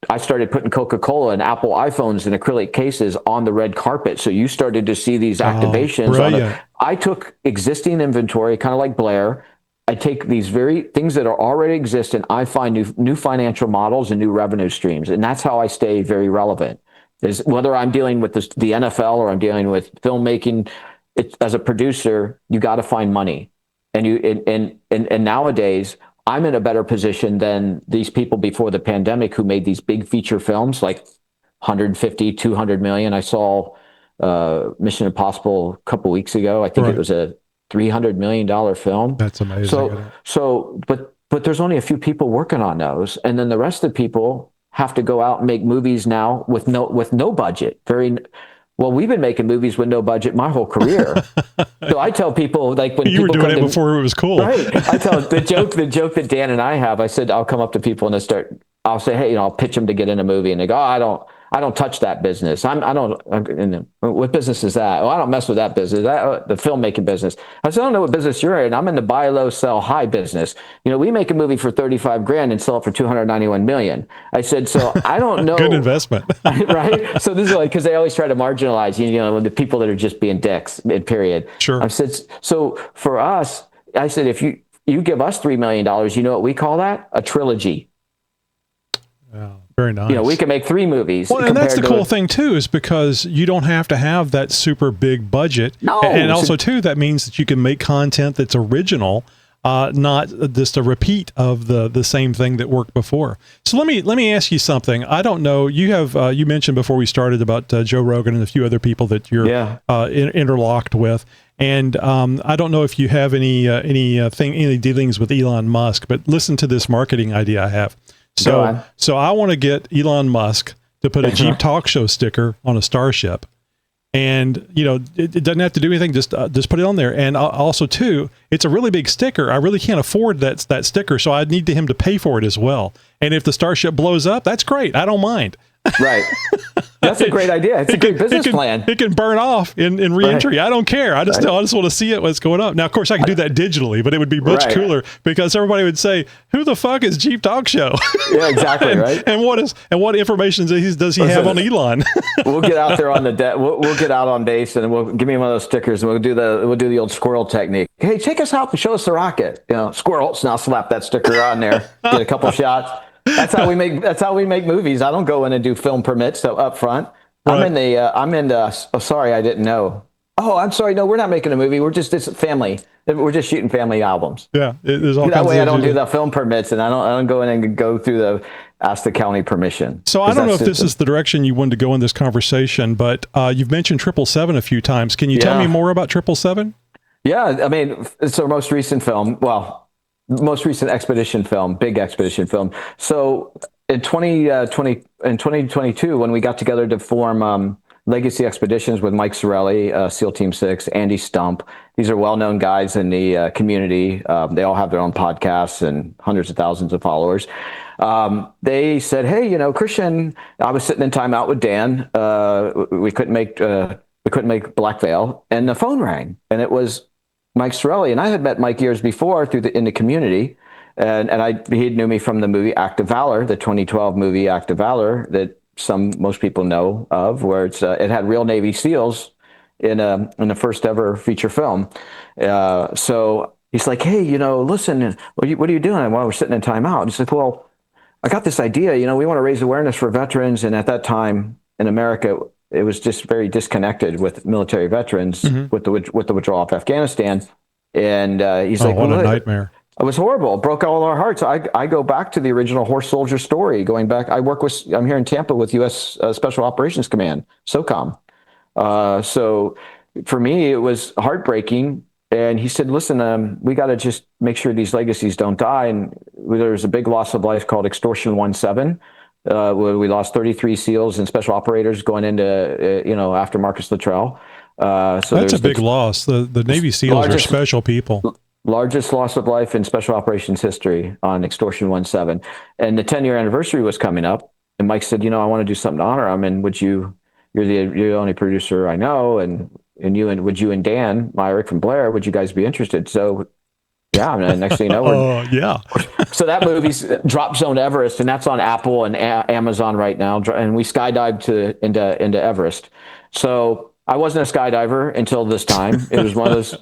I started putting Coca-Cola and Apple iPhones in acrylic cases on the red carpet. So you started to see these activations. I took existing inventory, kind of like Blair. I take these very things that are already exist, and I find new financial models and new revenue streams. And that's how I stay very relevant. Is whether I'm dealing with the NFL or I'm dealing with filmmaking, as a producer, you got to find money. And nowadays, I'm in a better position than these people before the pandemic who made these big feature films like 150, 200 million. I saw Mission Impossible a couple weeks ago. I think it was a $300 million film. That's amazing. But there's only a few people working on those, and then the rest of the people have to go out and make movies now with no budget. We've been making movies with no budget my whole career. So I tell people, like, when you were people doing it before it was cool, right? I tell the joke that Dan and I have. I said I'll come up to people and I'll say, hey, I'll pitch them to get in a movie, and they go, oh, I don't touch that business. What business is that? Oh, I don't mess with that business. The filmmaking business. I said, I don't know what business you're in. I'm in the buy low, sell high business. We make a movie for $35,000 and sell it for $291 million. I said, so I don't know. Good investment, right? So this is like, because they always try to marginalize, the people that are just being dicks. Period. Sure. I said, so for us, I said, if you give us $3 million, you know what we call that? A trilogy. Wow. Very nice. We can make 3 movies. Well, and that's the cool thing too, is because you don't have to have that super big budget. No. And also too, that means that you can make content that's original, not just a repeat of the same thing that worked before. So let me ask you something. I don't know. You have you mentioned before we started about Joe Rogan and a few other people that you're interlocked with. And I don't know if you have any dealings with Elon Musk, but listen to this marketing idea I have. So I want to get Elon Musk to put a Jeep Talk Show sticker on a Starship, and it doesn't have to do anything. Just put it on there. And also too, it's a really big sticker. I really can't afford that sticker, so I need him to pay for it as well. And if the Starship blows up, that's great. I don't mind. Right. That's a great idea. It's a good business plan. It can burn off in reentry. Right. I don't care. I just want to see what's going on. Now, of course, I can do that digitally, but it would be much cooler because everybody would say, "Who the fuck is Jeep Talk Show?" Yeah, exactly. Right. And what information does he have on Elon? We'll get out there on the we'll get out on base, and we'll give me one of those stickers, and we'll do the old squirrel technique. Hey, take us out and show us the rocket. Squirrels. Now slap that sticker on there. Get a couple shots. That's how we make movies. I don't go in and do film permits up front. Right. Sorry, I didn't know. Oh, I'm sorry. No, we're not making a movie. It's family. We're just shooting family albums. Yeah. There's all that way I don't do the film permits, and I don't go in and go through ask the county permission. So I don't know if this is the direction you wanted to go in this conversation, but you've mentioned 777 a few times. Can you tell me more about 777? Yeah. I mean, it's our most recent film. Well, most recent expedition film, big expedition film. So in 2022, when we got together to form Legacy Expeditions with Mike Sorelli, SEAL Team 6, Andy Stump, these are well-known guys in the community. They all have their own podcasts and hundreds of thousands of followers. They said, hey, Kristian, I was sitting in timeout with Dan. We couldn't make Black Veil, and the phone rang, and it was Mike Sorelli. And I had met Mike years before in the community. And he knew me from the movie Act of Valor, the 2012 movie Act of Valor that most people know of, where it had real Navy SEALs in the first ever feature film. So he's like, hey, listen, what are you doing? While we're sitting in timeout, he's like, well, I got this idea. We want to raise awareness for veterans, and at that time in America, it was just very disconnected with military veterans with the withdrawal of Afghanistan. And he's like, what a nightmare. It was horrible. It broke all our hearts. I go back to the original Horse Soldier story, going back. I'm here in Tampa with U.S. Special Operations Command, SOCOM. So for me, it was heartbreaking. And he said, listen, we got to just make sure these legacies don't die. And there's a big loss of life called Extortion 17, where we lost 33 SEALs and special operators going into, after Marcus Luttrell. So that's a big loss. The Navy SEALs are special people. Largest loss of life in special operations history on Extortion 17. And the 10-year anniversary was coming up. And Mike said, I want to do something to honor him. And you're the only producer I know. And would you and Dan Myrick from Blair, would you guys be interested? So yeah, and next thing you know, yeah. So that movie's dropped Zone Everest, and that's on Apple and Amazon right now. And we skydived into Everest. So I wasn't a skydiver until this time. It was one of those.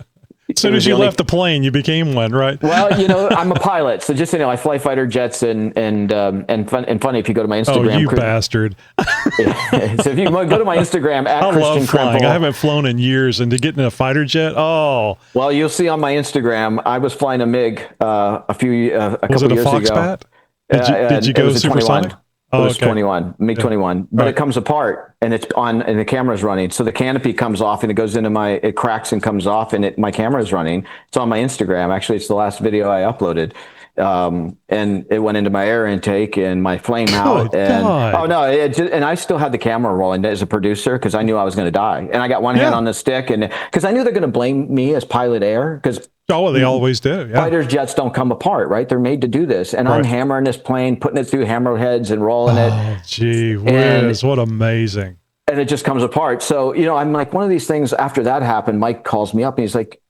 As soon as you left the plane, you became one, right? Well, I'm a pilot, so just I fly fighter jets and funny if you go to my Instagram. Oh, you bastard! So if you go to my Instagram at Kristian Krempell. I love flying. I haven't flown in years, and to get in a fighter jet, well, you'll see on my Instagram. I was flying a MiG a couple years ago. Was it a Foxbat? Did you go supersonic? It was 21, MiG-21, but it comes apart and it's on, and the camera's running. So the canopy comes off and it goes into it cracks and comes off, and my camera's running. It's on my Instagram. Actually, it's the last video I uploaded. And it went into my air intake and my flame out. And and I still had the camera rolling as a producer because I knew I was going to die. And I got one hand on the stick, and because I knew they're going to blame me as pilot error, because they always do. Yeah. Fighter jets don't come apart, right? They're made to do this. And I'm hammering this plane, putting it through hammerheads and rolling it. Oh, gee whiz, what amazing. And it just comes apart. So, I'm like, one of these things, after that happened, Mike calls me up and he's like,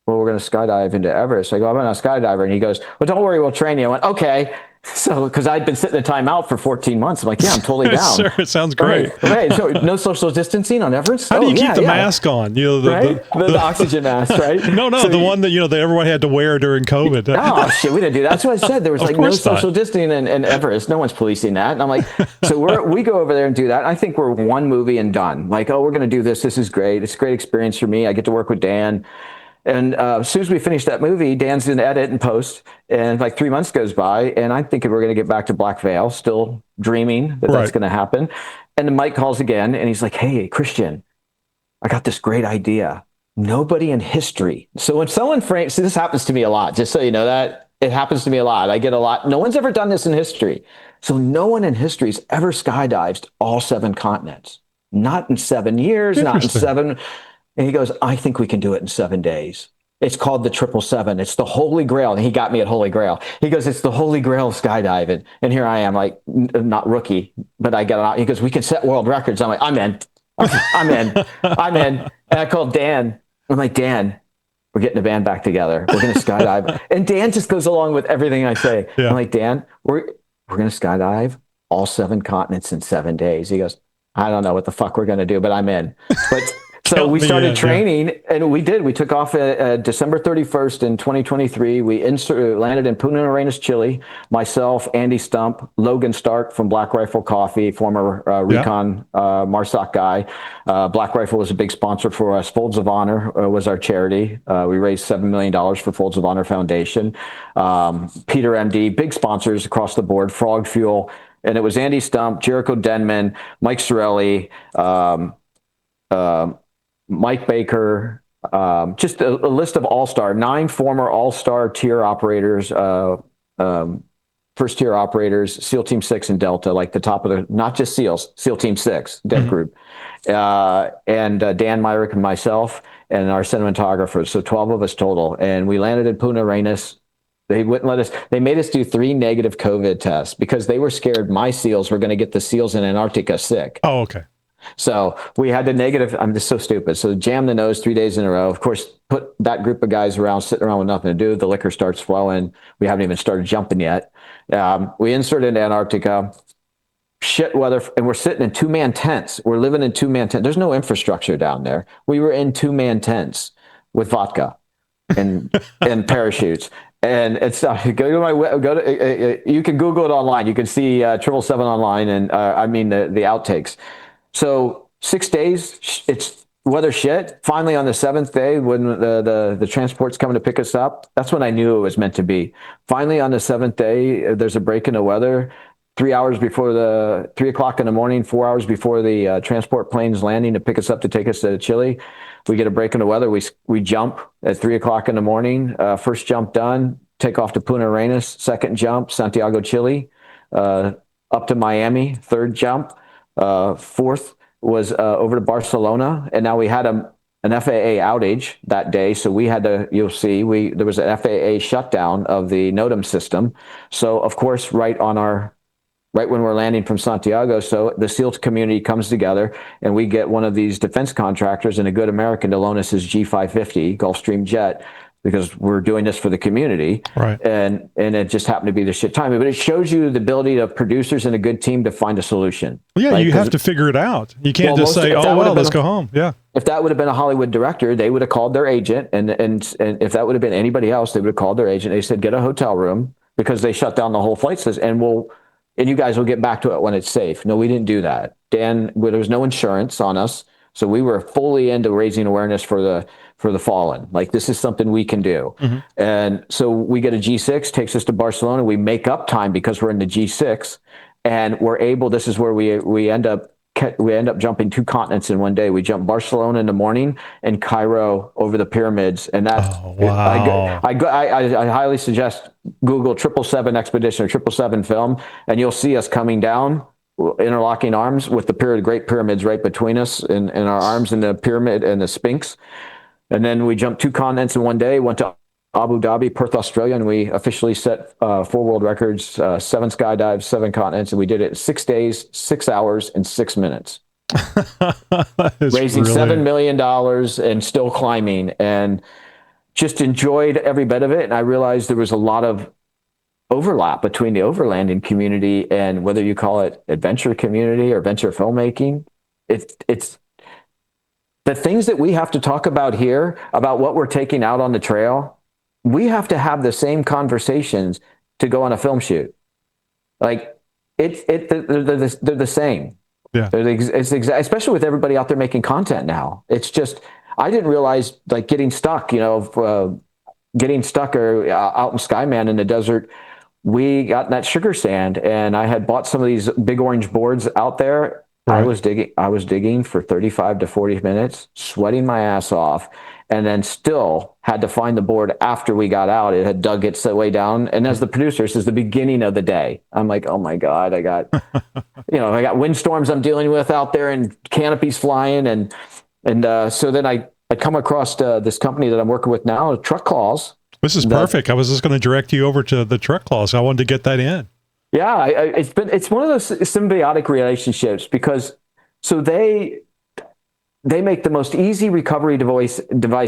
well, we're going to skydive into Everest. I go, I'm not a skydiver. And he goes, well, don't worry, we'll train you. I went, okay. So, because I'd been sitting in timeout for 14 months. I'm like, yeah, I'm totally down. Sure, it sounds great. Right. So, no social distancing on Everest? How do you keep the mask on? The oxygen mask, right? No, so the one that, that everyone had to wear during COVID. Oh, shit, we didn't do that. That's what I said. There was no social distancing in Everest. No one's policing that. And I'm like, so we go over there and do that. I think we're one movie and done. Like, we're going to do this. This is great. It's a great experience for me. I get to work with Dan. And as soon as we finish that movie, Dan's in edit and post, and like 3 months goes by, and I'm thinking we're going to get back to Black Veil, still dreaming that that's going to happen. And then Mike calls again, and he's like, hey, Kristian, I got this great idea. Nobody in history. So when someone frames, this happens to me a lot, just so you know that. It happens to me a lot. I get a lot. No one's ever done this in history. So no one in history has ever skydived all 7 continents. Not in 7 years, not in 7... And he goes, I think we can do it in 7 days. It's called the 777. It's the Holy Grail. And he got me at Holy Grail. He goes, it's the Holy Grail of skydiving. And here I am, like, not rookie, but I got out. He goes, we can set world records. I'm like, I'm in. I'm in. And I called Dan. I'm like, Dan, we're getting the band back together. We're going to skydive. And Dan just goes along with everything I say. Yeah. I'm like, Dan, we're going to skydive all 7 continents in 7 days. He goes, I don't know what the fuck we're going to do, but I'm in. But so we started training, and we did. We took off December 31st in 2023. We landed in Punta Arenas, Chile. Myself, Andy Stump, Logan Stark from Black Rifle Coffee, former Recon MARSOC guy. Black Rifle was a big sponsor for us. Folds of Honor was our charity. We raised $7 million for Folds of Honor Foundation. Peter MD, big sponsors across the board. Frog Fuel. And it was Andy Stump, Jericho Denman, Mike Sorelli, Mike Baker, just a list of all-star, 9 former all-star tier operators, first tier operators, SEAL Team 6 and Delta, like the top of the, not just SEALs, SEAL Team 6, Dev Group, and Dan Myrick and myself and our cinematographers. So 12 of us total. And we landed in Punta Arenas They wouldn't let us. They made us do 3 negative COVID tests because they were scared my SEALs were going to get the SEALs in Antarctica sick. Oh, okay. So we had the negative. I'm just so stupid. So jam the nose 3 days in a row. Of course, put that group of guys around, sitting around with nothing to do. The liquor starts flowing. We haven't even started jumping yet. We insert into Antarctica. Shit weather, and we're sitting in 2-man tents. We're living in 2-man tents. There's no infrastructure down there. We were in 2-man tents with vodka and parachutes. And it's you can Google it online. You can see 777 online, and I mean the outtakes. So 6 days, it's weather shit. Finally, on the 7th day, when the transport's coming to pick us up, that's when I knew it was meant to be. Finally, on the 7th day, there's a break in the weather. 3 hours before 3 o'clock in the morning, 4 hours before the transport plane's landing to pick us up to take us to Chile, we get a break in the weather. We jump at 3 o'clock in the morning. First jump done. Take off to Punta Arenas. Second jump, Santiago, Chile. Up to Miami. Third jump. Fourth was over to Barcelona. And now we had an FAA outage that day, so we had to. You'll see, there was an FAA shutdown of the NOTAM system. So of course, right when we're landing from Santiago, so the SEALs community comes together, and we get one of these defense contractors and a good American to loan us his G550 Gulfstream jet, because we're doing this for the community. Right. And it just happened to be the shit timing. But it shows you the ability of producers and a good team to find a solution. Well, yeah, right? you have to figure it out. You can't just say, let's go home. Yeah. If that would have been a Hollywood director, they would have called their agent. And if that would have been anybody else, they would have called their agent. They said, get a hotel room, because they shut down the whole flight system, and you guys will get back to it when it's safe. No, we didn't do that. Dan, there was no insurance on us. So we were fully into raising awareness for the fallen. Like, this is something we can do. Mm-hmm. And so we get a G6, takes us to Barcelona. We make up time because we're in the G6, and we're able, this is where we end up jumping 2 continents in one day. We jump Barcelona in the morning and Cairo over the pyramids. And that, wow. I highly suggest Google 777 expedition or 777 film, and you'll see us coming down, interlocking arms with the Great Pyramids right between us, and our arms in the pyramid and the Sphinx. And then we jumped 2 continents in one day, went to Abu Dhabi, Perth, Australia, and we officially set 4 world records, 7 skydives, 7 continents, and we did it in 6 days, 6 hours, and 6 minutes. Raising $7 million and still climbing, and just enjoyed every bit of it. And I realized there was a lot of overlap between the overlanding community and whether you call it adventure community or venture filmmaking. It's the things that we have to talk about here, about what we're taking out on the trail. We have to have the same conversations to go on a film shoot. Like they're the same. Yeah. Especially with everybody out there making content now. It's just, I didn't realize, like, getting stuck or out in Skyman in the desert. We got in that sugar sand, and I had bought some of these big orange boards out there. Right. I was digging for 35 to 40 minutes, sweating my ass off, and then still had to find the board after we got out. It had dug its way down. And as the producer, this is the beginning of the day. I'm like, oh my God, I got, I got windstorms I'm dealing with out there and canopies flying. And so then I come across this company that I'm working with now, Truck Claws. This is perfect. I was just going to direct you over to the Truck Claws. I wanted to get that in. Yeah, it's one of those symbiotic relationships, because so they make the most easy recovery device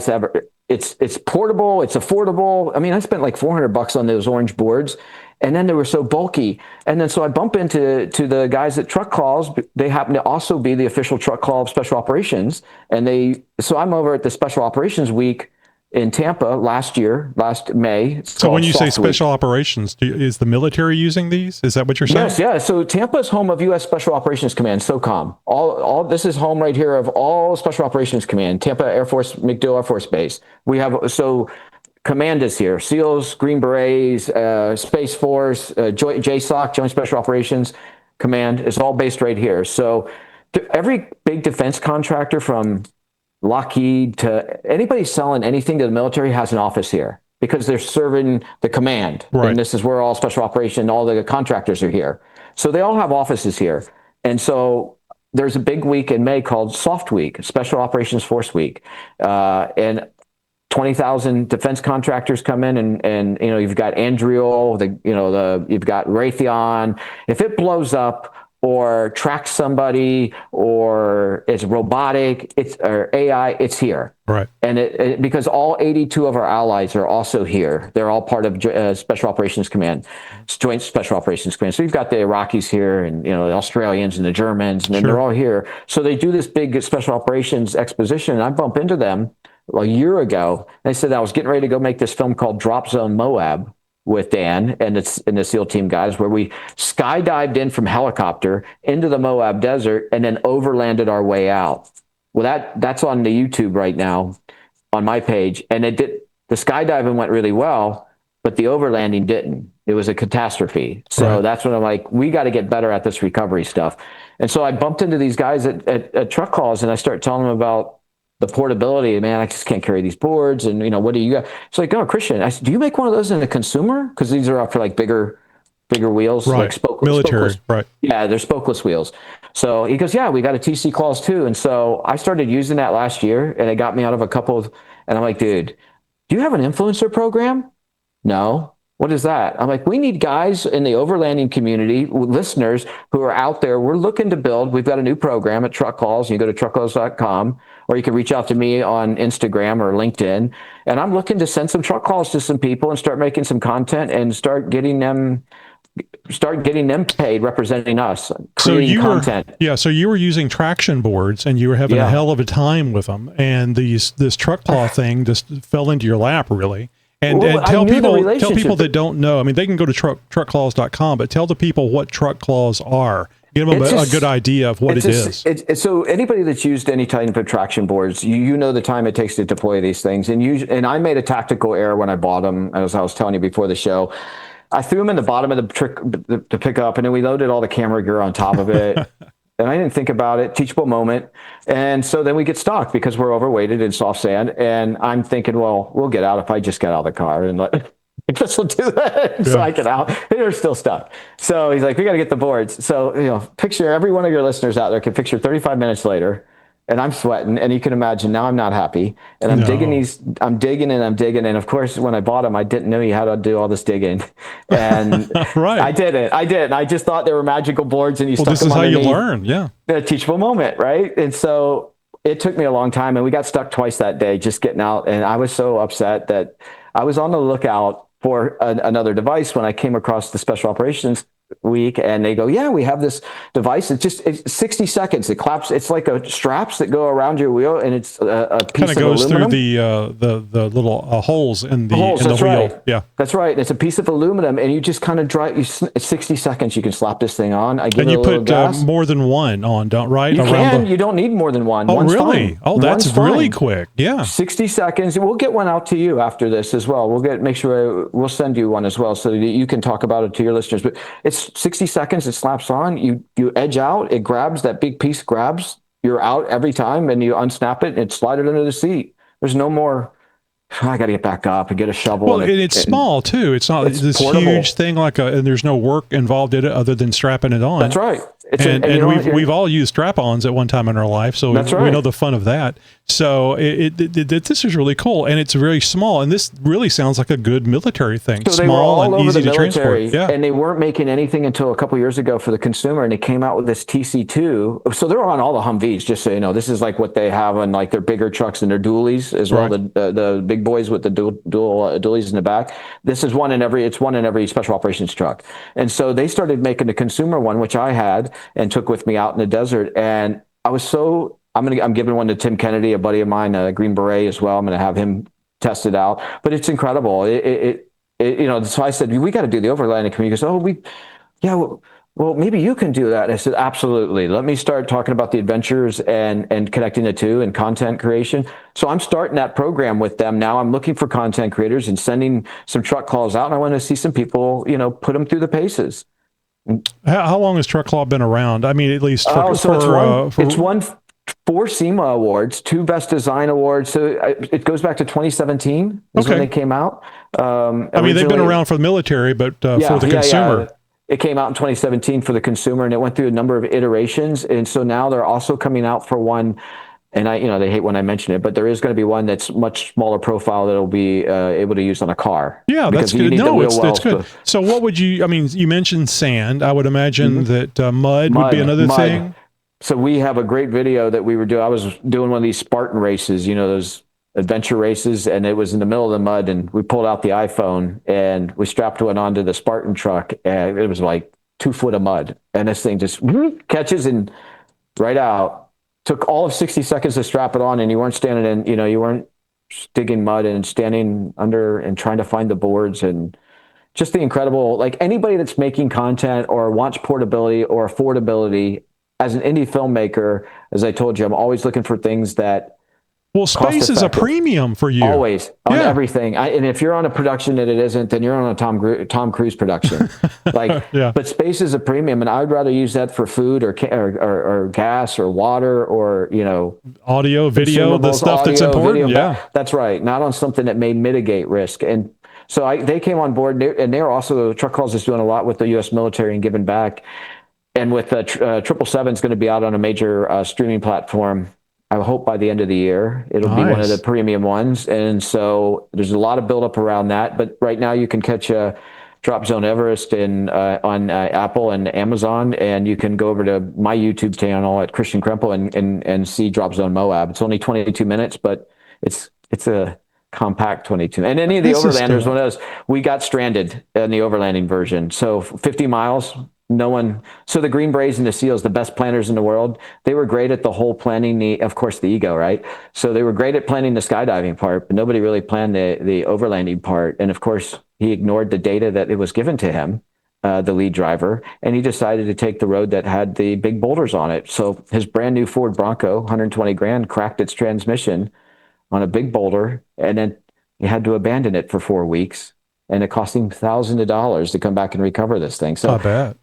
ever. It's portable, it's affordable. I mean, I spent like $400 on those orange boards, and then they were so bulky. And then so I bump into the guys at Truck Claws. They happen to also be the official Truck Claw of Special Operations, and so I'm over at the Special Operations Week in Tampa last May. So when you say special operations, is the military using these? Is that what you're saying? Yes, yeah. So Tampa is home of U.S. Special Operations Command, SOCOM. All this is home right here of all Special Operations Command, Tampa Air Force, MacDill Air Force Base. We have, so command is here, SEALs, Green Berets, Space Force, JSOC, Joint Special Operations Command is all based right here. So every big defense contractor, from Lockheed to anybody selling anything to the military, has an office here because they're serving the command. Right. And this is where all special operation, all the contractors are here. So they all have offices here. And so there's a big week in May called Soft Week, Special Operations Force Week. And 20,000 defense contractors come in, and you've got Andriel, you've got Raytheon. If it blows up or tracks somebody, or it's robotic, or AI, it's here. Right. And because all 82 of our allies are also here. They're all part of Special Operations Command, Joint Special Operations Command. So you've got the Iraqis here, and the Australians and the Germans, and then they're all here. So they do this big Special Operations exposition, and I bump into them a year ago. They said I was getting ready to go make this film called Drop Zone Moab with Dan and the SEAL team guys, where we skydived in from helicopter into the Moab desert and then overlanded our way out. Well, that's on the YouTube right now on my page. And the skydiving went really well, but the overlanding didn't. It was a catastrophe. So that's when I'm like, we got to get better at this recovery stuff. And so I bumped into these guys at truck calls, and I start telling them about the portability. Man, I just can't carry these boards. And, what do you got? It's like, oh, Kristian, I said, do you make one of those in a consumer? Because these are for like bigger wheels, like military, spokeless. Yeah, they're spokeless wheels. So he goes, yeah, we got a TC clause too. And so I started using that last year, and it got me out of a couple of, and I'm like, dude, do you have an influencer program? No. What is that? I'm like, we need guys in the overlanding community, listeners who are out there. We're looking to build. We've got a new program at Truck Calls. You go to truckcalls.com, or you can reach out to me on Instagram or LinkedIn. And I'm looking to send some truck calls to some people and start making some content and start getting them paid representing us, creating content. So you were using traction boards, and you were having a hell of a time with them. And this truck claw thing just fell into your lap, really. And tell people that don't know. I mean, they can go to truckclaws.com, but tell the people what truck claws are. Give them a good idea of what it is. So anybody that's used any type of traction boards, you know the time it takes to deploy these things. And I made a tactical error when I bought them, as I was telling you before the show. I threw them in the bottom of the trick to pick up, and then we loaded all the camera gear on top of it. And I didn't think about it, teachable moment. And so then we get stuck because we're overweighted in soft sand. And I'm thinking, well, we'll get out if I just get out of the car and let will do that. So I get out. They're still stuck. So he's like, we got to get the boards. So, picture every one of your listeners out there can picture 35 minutes later, and I'm sweating, and you can imagine now I'm not happy. And I'm digging. And of course, when I bought them, I didn't know you had to do all this digging. And I did it. And I just thought they were magical boards, and you stuck them this is how underneath. you learn. Yeah. A teachable moment. Right. And so it took me a long time, and we got stuck twice that day just getting out. And I was so upset that I was on the lookout for another device when I came across the Special Operations Week, and they go, yeah, we have this device. It's 60 seconds. It claps. It's like straps that go around your wheel, and it's a piece of aluminum. Kind of goes through the little holes in the wheel. Right. Yeah, that's right. It's a piece of aluminum, and you just kind of drive. It's 60 seconds. You can slap this thing on. I give it a little gas. And you put more than one on, right? You can. You don't need more than one. Oh, One's really? fine. Oh, that's really quick. Yeah. 60 seconds. We'll get one out to you after this as well. We'll send you one as well so that you can talk about it to your listeners. But it's 60 seconds. It slaps on. You edge out. It grabs that big piece. You're out every time, and you unsnap it and slide it under the seat. There's no more. I got to get back up and get a shovel. Well, it's small too. It's not this portable, huge thing and there's no work involved in it other than strapping it on. That's right. We've all used strap-ons at one time in our life, so we know the fun of that. So this is really cool, and it's very small, and this really sounds like a good military thing. So small and easy to transport. Yeah. And they weren't making anything until a couple years ago for the consumer, and they came out with this TC2. So they're on all the Humvees, just so you know. This is like what they have on like their bigger trucks and their dualies as well. The big boys with the dual dualies in the back. This is one in every special operations truck. And so they started making the consumer one, which I had and took with me out in the desert. And I was I'm giving one to Tim Kennedy, a buddy of mine, a Green Beret as well. I'm going to have him test it out, but it's incredible. So I said, we got to do the overlanding community. He goes, well, maybe you can do that. And I said, absolutely. Let me start talking about the adventures and connecting the two and content creation. So I'm starting that program with them now. I'm looking for content creators and sending some truck calls out. And I want to see some people, put them through the paces. How long has Truck Claw been around? I mean, at least it's won 4 SEMA awards, 2 Best Design awards. So it goes back to 2017 is when they came out. They've been around for the military, but for the consumer. Yeah. It came out in 2017 for the consumer, and it went through a number of iterations. And so now they're also coming out for one and they hate when I mention it, but there is going to be one that's much smaller profile that'll be able to use on a car. Yeah, that's good. No, that's good. So what would you, I mean, you mentioned sand. I would imagine that mud would be another thing. So we have a great video that we were doing. I was doing one of these Spartan races, those adventure races, and it was in the middle of the mud, and we pulled out the iPhone and we strapped one onto the Spartan truck, and it was like 2 foot of mud, and this thing just catches and right out. Took all of 60 seconds to strap it on, and you weren't standing in, you weren't digging mud and standing under and trying to find the boards, and just the incredible, like anybody that's making content or wants portability or affordability as an indie filmmaker, as I told you, I'm always looking for things that space is a premium for you. Always on everything. And if you're on a production that it isn't, then you're on a Tom Cruise production. But space is a premium, and I'd rather use that for food or gas or water or audio, video, the stuff that's important. That's right. Not on something that may mitigate risk. And so they came on board, and they're also, Truck Calls is doing a lot with the U.S. military and giving back. And with 777 is going to be out on a major streaming platform. I hope by the end of the year, it'll be one of the premium ones. And so there's a lot of buildup around that. But right now you can catch Drop Zone Everest on Apple and Amazon. And you can go over to my YouTube channel at Kristian Krempell and see Drop Zone Moab. It's only 22 minutes, but it's a compact 22. And any of the Overlanders, one of those, we got stranded in the Overlanding version. So 50 miles. So the Green Berets and the SEALs, the best planners in the world, they were great at the whole planning, of course, the ego, right? So they were great at planning the skydiving part, but nobody really planned the overlanding part. And of course, he ignored the data that it was given to him, the lead driver, and he decided to take the road that had the big boulders on it. So his brand new Ford Bronco, 120 grand, cracked its transmission on a big boulder, and then he had to abandon it for 4 weeks, and it cost him thousands of dollars to come back and recover this thing. So not bad.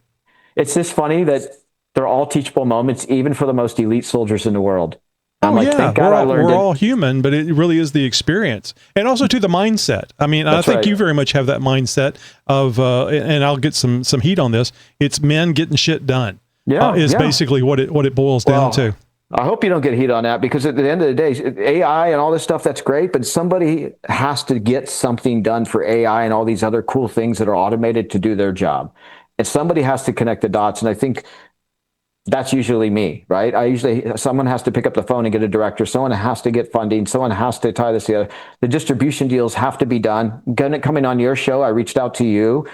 It's just funny that they're all teachable moments, even for the most elite soldiers in the world. Thank God we're all human, but it really is the experience. And also to the mindset. I mean, I think you very much have that mindset of, and I'll get some heat on this. It's men getting shit done. Basically what it boils down to. I hope you don't get heat on that, because at the end of the day, AI and all this stuff, that's great, but somebody has to get something done for AI and all these other cool things that are automated to do their job. And somebody has to connect the dots. And I think that's usually me, right? Someone has to pick up the phone and get a director. Someone has to get funding. Someone has to tie this together. The distribution deals have to be done. Coming on your show, I reached out to you.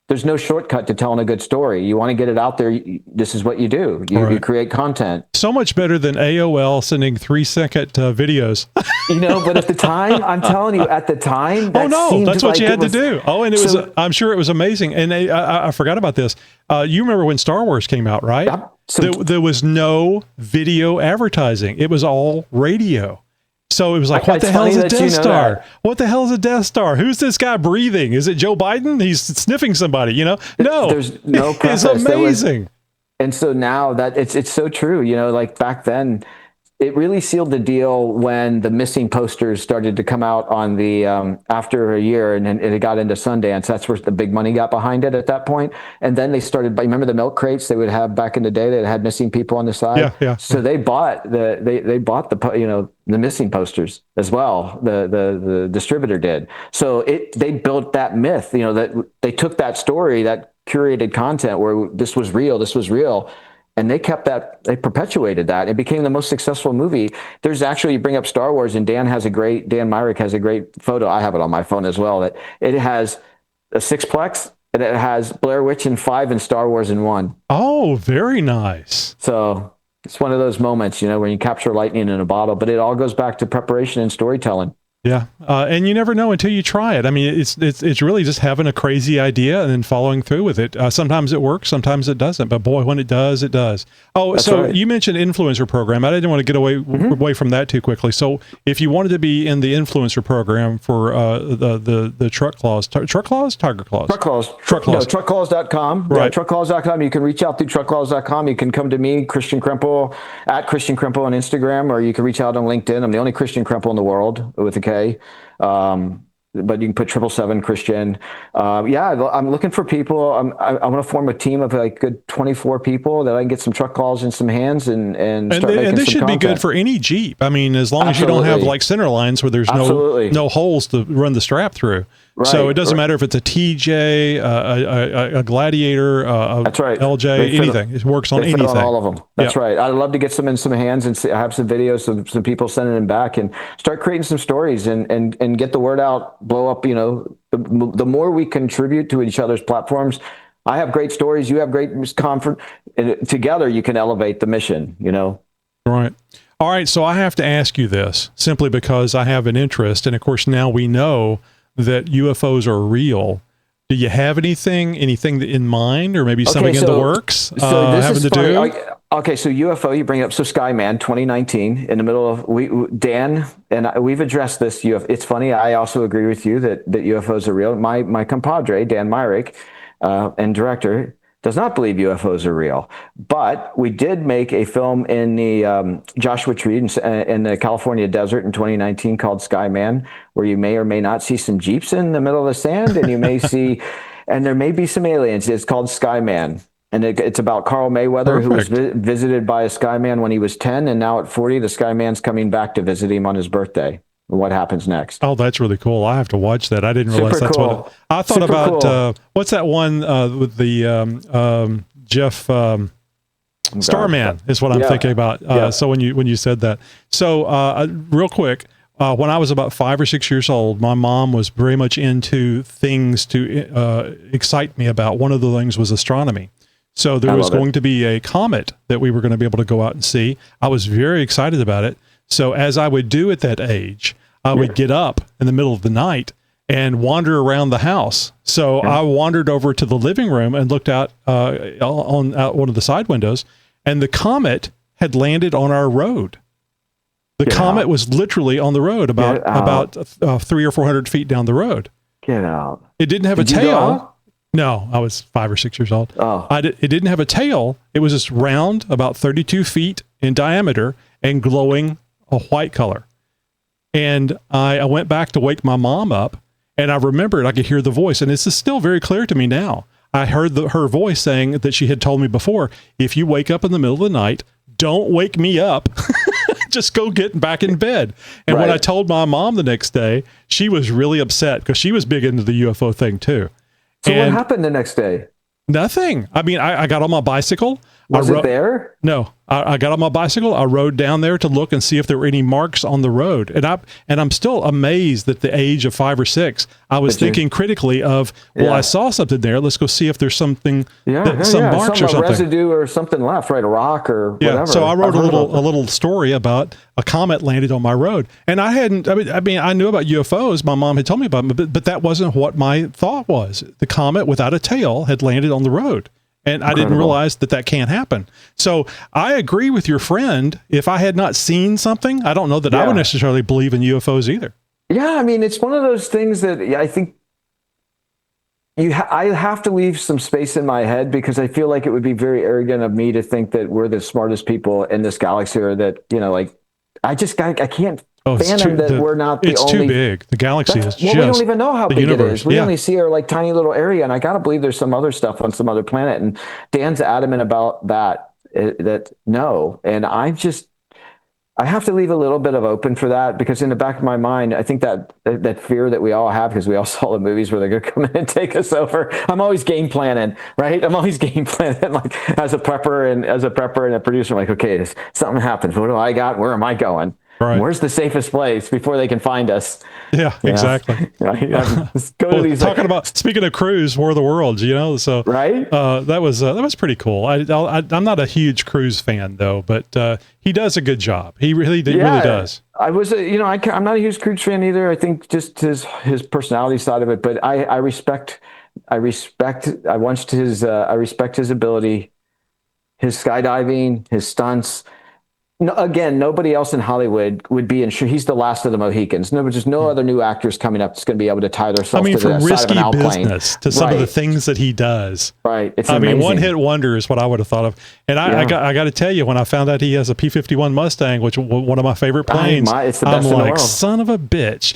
There's no shortcut to telling a good story. You want to get it out there. This is what you do. You create content. So much better than AOL sending 3-second videos. But at the time, I'm telling you, that's what you had to do. Oh, and I'm sure it was amazing. And I forgot about this. You remember when Star Wars came out, right? Yep. So there was no video advertising. It was all radio. So it was like, what the hell is a Death Star? What the hell is a Death Star? Who's this guy breathing? Is it Joe Biden? He's sniffing somebody, No. There's no preface. It's amazing. And so now that it's so true, like back then, it really sealed the deal when the missing posters started to come out on the after a year, and then it got into Sundance. That's where the big money got behind it at that point. And then they started. Remember the milk crates they would have back in the day that had missing people on the side. Yeah. So they bought the missing posters as well. The distributor did. So they built that myth. That they took that story, that curated content where this was real. And they perpetuated that. It became the most successful movie. There's actually, you bring up Star Wars, and Dan Myrick has a great photo. I have it on my phone as well. That it has a sixplex, and it has Blair Witch in 5 and Star Wars in 1. Oh, very nice. So it's one of those moments, when you capture lightning in a bottle, but it all goes back to preparation and storytelling. Yeah. And you never know until you try it. I mean, it's really just having a crazy idea and then following through with it. Sometimes it works, sometimes it doesn't, but boy, when it does, it does. Oh, that's so right. You mentioned influencer program. I didn't want to get away from that too quickly. So if you wanted to be in the influencer program for the Truck Claws, Tiger Claws? Truck Claws. No, truckclaws.com. Right. Yeah, truckclaws.com. You can reach out through truckclaws.com. You can come to me, Kristian Krempell, at Kristian Krempell on Instagram, or you can reach out on LinkedIn. I'm the only Kristian Krempell in the world with a K. but you can put 777 Kristian. Yeah, I'm looking for people. I want to form a team of like good 24 people that I can get some truck calls in some hands and start making this some should content. be good for any Jeep. I mean, as long as you don't have like center lines where there's no holes to run the strap through. Right, so it doesn't matter if it's a TJ, a Gladiator, that's right. LJ, anything. It works on anything. On all of them. That's right. I'd love to get some in some hands and I have some videos of some people sending them back and start creating some stories and get the word out, blow up. You know, the more we contribute to each other's platforms, I have great stories. You have great conference. And together you can elevate the mission, you know? Right. All right. So I have to ask you this simply because I have an interest. And of course, now we know that UFOs are real. Do you have anything in mind, or maybe something in the works having to do? Okay, so UFO, you bring up, so Skyman 2019, in the middle of, Dan and we've addressed this. It's funny, I also agree with you that UFOs are real. My compadre, Dan Myrick, and director, does not believe UFOs are real. But we did make a film in the Joshua Tree in the California desert in 2019 called Skyman, where you may or may not see some Jeeps in the middle of the sand, and you may see, and there may be some aliens. It's called Skyman. And it's about Carl Mayweather, who was visited by a Skyman when he was 10, and now at 40, the Skyman's coming back to visit him on his birthday. What happens next? Oh, that's really cool. I have to watch that. I didn't realize that's what I thought about. What's that one with the Jeff Starman is what I'm thinking about. So when you said that, so real quick, when I was about 5 or 6 years old, my mom was very much into things to excite me about. One of the things was astronomy. So there was going to be a comet that we were going to be able to go out and see. I was very excited about it. So as I would do at that age, I would get up in the middle of the night and wander around the house. So I wandered over to the living room and looked out on one of the side windows, and the comet had landed on our road. The comet was literally on the road about 300 or 400 feet down the road. Get out. It didn't have a tail. No, I was 5 or 6 years old. It didn't have a tail. It was just round, about 32 feet in diameter, and glowing a white color. And I went back to wake my mom up, and I remembered I could hear the voice, and this is still very clear to me now. I heard her voice saying that she had told me before, if you wake up in the middle of the night, don't wake me up. Just go get back in bed. And when I told my mom the next day, she was really upset because she was big into the UFO thing too. So what happened the next day? Nothing. I mean, I got on my bicycle. Was it there? No, I got on my bicycle. I rode down there to look and see if there were any marks on the road. And I'm still amazed at the age of 5 or 6. I was thinking critically of, I saw something there. Let's go see if there's something, some marks or something. Residue or something left, right? A rock or whatever. So I wrote a little story about a comet landed on my road. And I knew about UFOs. My mom had told me about them, but that wasn't what my thought was. The comet without a tail had landed on the road. And I didn't realize that can't happen. So I agree with your friend. If I had not seen something, I don't know that I would necessarily believe in UFOs either. Yeah, I mean, it's one of those things that I think I have to leave some space in my head, because I feel like it would be very arrogant of me to think that we're the smartest people in this galaxy, or that, I can't fathom that we're not the only. It's too big. The galaxy is just. We don't even know how big it is. We only see our tiny little area, and I gotta believe there's some other stuff on some other planet. And Dan's adamant about that. That no, and I have to leave a little bit of open for that, because in the back of my mind, I think that fear that we all have, because we all saw the movies where they're going to come in and take us over. I'm always game planning, right? I'm always game planning, like as a prepper and a producer. I'm like, okay, if something happens, what do I got? Where am I going? Right. Where's the safest place before they can find us? Yeah, exactly. About speaking of Cruise, War of the Worlds, so right. That was pretty cool. I'm not a huge Cruise fan though, but he does a good job. He really does. I'm not a huge Cruise fan either. I think just his personality side of it, but I respect his ability, his skydiving, his stunts. No, again, nobody else in Hollywood would be insured. He's the last of the Mohicans. No, there's no other new actors coming up that's going to be able to tie themselves to the from side of risky an airplane. business to some of the things that he does. Right. It's I mean, amazing. one-hit wonder is what I would have thought of. And I got to tell you, when I found out he has a P-51 Mustang, which one of my favorite planes, it's the best in the world. son of a bitch.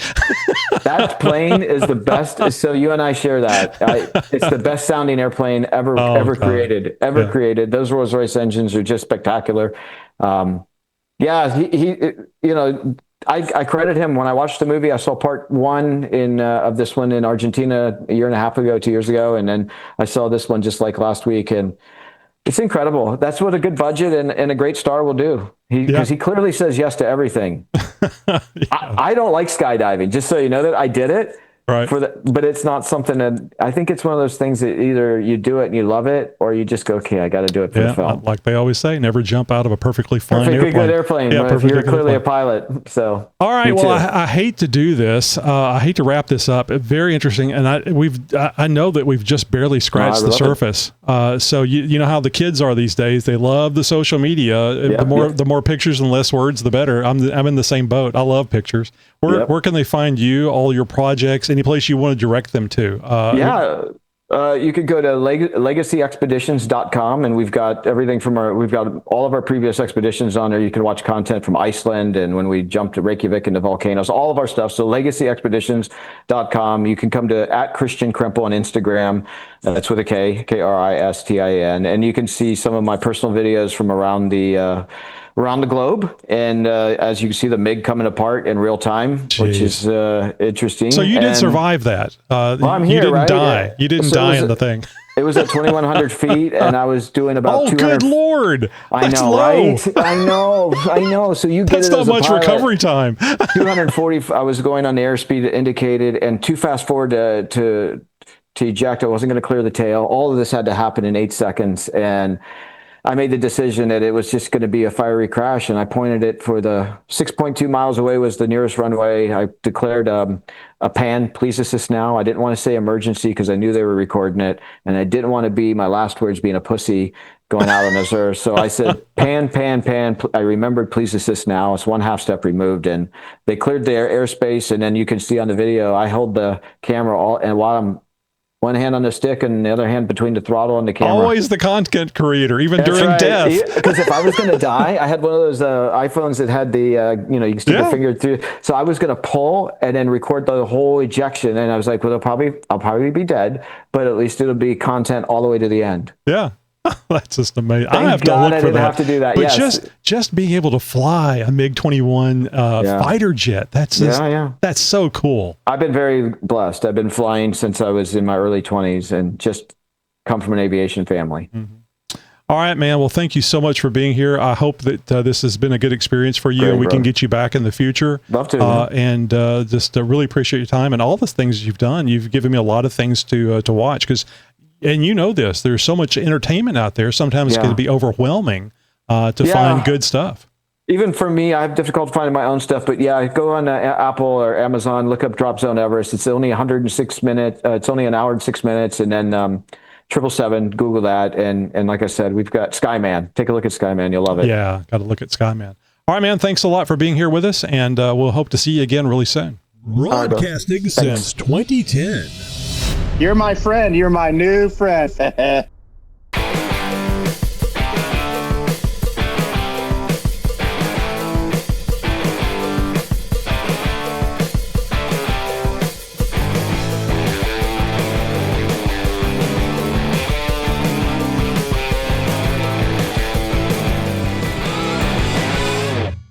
That plane is the best. So you and I share that. It's the best sounding airplane ever created. Created. Those Rolls-Royce engines are just spectacular. Yeah, I credit him. When I watched the movie, I saw part one of this one in Argentina a year and a half ago, 2 years ago, and then I saw this one just like last week, and it's incredible. That's what a good budget and a great star will do. Because he clearly says yes to everything. I don't like skydiving, just so you know that I did it. Right. But it's not something that I think it's one of those things that either you do it and you love it, or you just go, okay, I got to do it for the film. Like they always say, never jump out of a perfectly fine good airplane. Yeah, if you're clearly a pilot. So all right. Well, I hate to do this. I hate to wrap this up. Very interesting, and I know that we've just barely scratched the surface. So you know how the kids are these days. They love the social media. The more pictures and less words, the better. I'm in the same boat. I love pictures. Where can they find you? All your projects? Any place you want to direct them to? You could go to legacyexpeditions.com, and we've got everything from we've got all of our previous expeditions on there. You can watch content from Iceland and when we jumped to Reykjavik and the volcanoes, all of our stuff. So legacyexpeditions.com. You can come to @Kristian Krempell on Instagram. That's with a K, Kristin. And you can see some of my personal videos from around the globe, and as you can see the MiG coming apart in real time, which is interesting. So you did survive that. I'm here, you didn't right? die. You didn't die in the thing. It was at 2,100 feet, and I was doing about 200. Good Lord! That's low. Right? I know. So you get that's it not as a much pilot. Recovery time. 240. I was going on the airspeed indicated, and too fast forward to eject. I wasn't going to clear the tail. All of this had to happen in 8 seconds, and I made the decision that it was just going to be a fiery crash, and I pointed it for the 6.2 miles away was the nearest runway. I declared a pan, please assist now. I didn't want to say emergency because I knew they were recording it, and I didn't want to be my last words being a pussy going out on this earth. So I said, pan. I remembered, please assist now. It's one half step removed, and they cleared their airspace, and then you can see on the video, I hold the camera and while I'm one hand on the stick and the other hand between the throttle and the camera. Always the content creator, even during death. Because if I was going to die, I had one of those iPhones that had the, you can stick your finger through. So I was going to pull and then record the whole ejection. And I was like, well, I'll probably be dead, but at least it'll be content all the way to the end. Yeah. That's just amazing. Thank I have God to look I for didn't that. have to do that. But yes. just being able to fly a MiG-21 fighter jet, that's that's so cool. I've been very blessed. I've been flying since I was in my early 20s and just come from an aviation family. Mm-hmm. All right, man. Well, thank you so much for being here. I hope that this has been a good experience for you, and we can get you back in the future. Love to. And just really appreciate your time and all the things you've done. You've given me a lot of things to watch because. And you know this, there's so much entertainment out there. Sometimes it can be overwhelming to find good stuff. Even for me, I have difficulty finding my own stuff. But go on Apple or Amazon, look up Drop Zone Everest. It's only 106 minutes. It's only an hour and 6 minutes. And then 777, Google that. And like I said, we've got Skyman. Take a look at Skyman. You'll love it. Yeah, got to look at Skyman. All right, man. Thanks a lot for being here with us. And we'll hope to see you again really soon. Broadcasting since 2010. You're my friend. You're my new friend.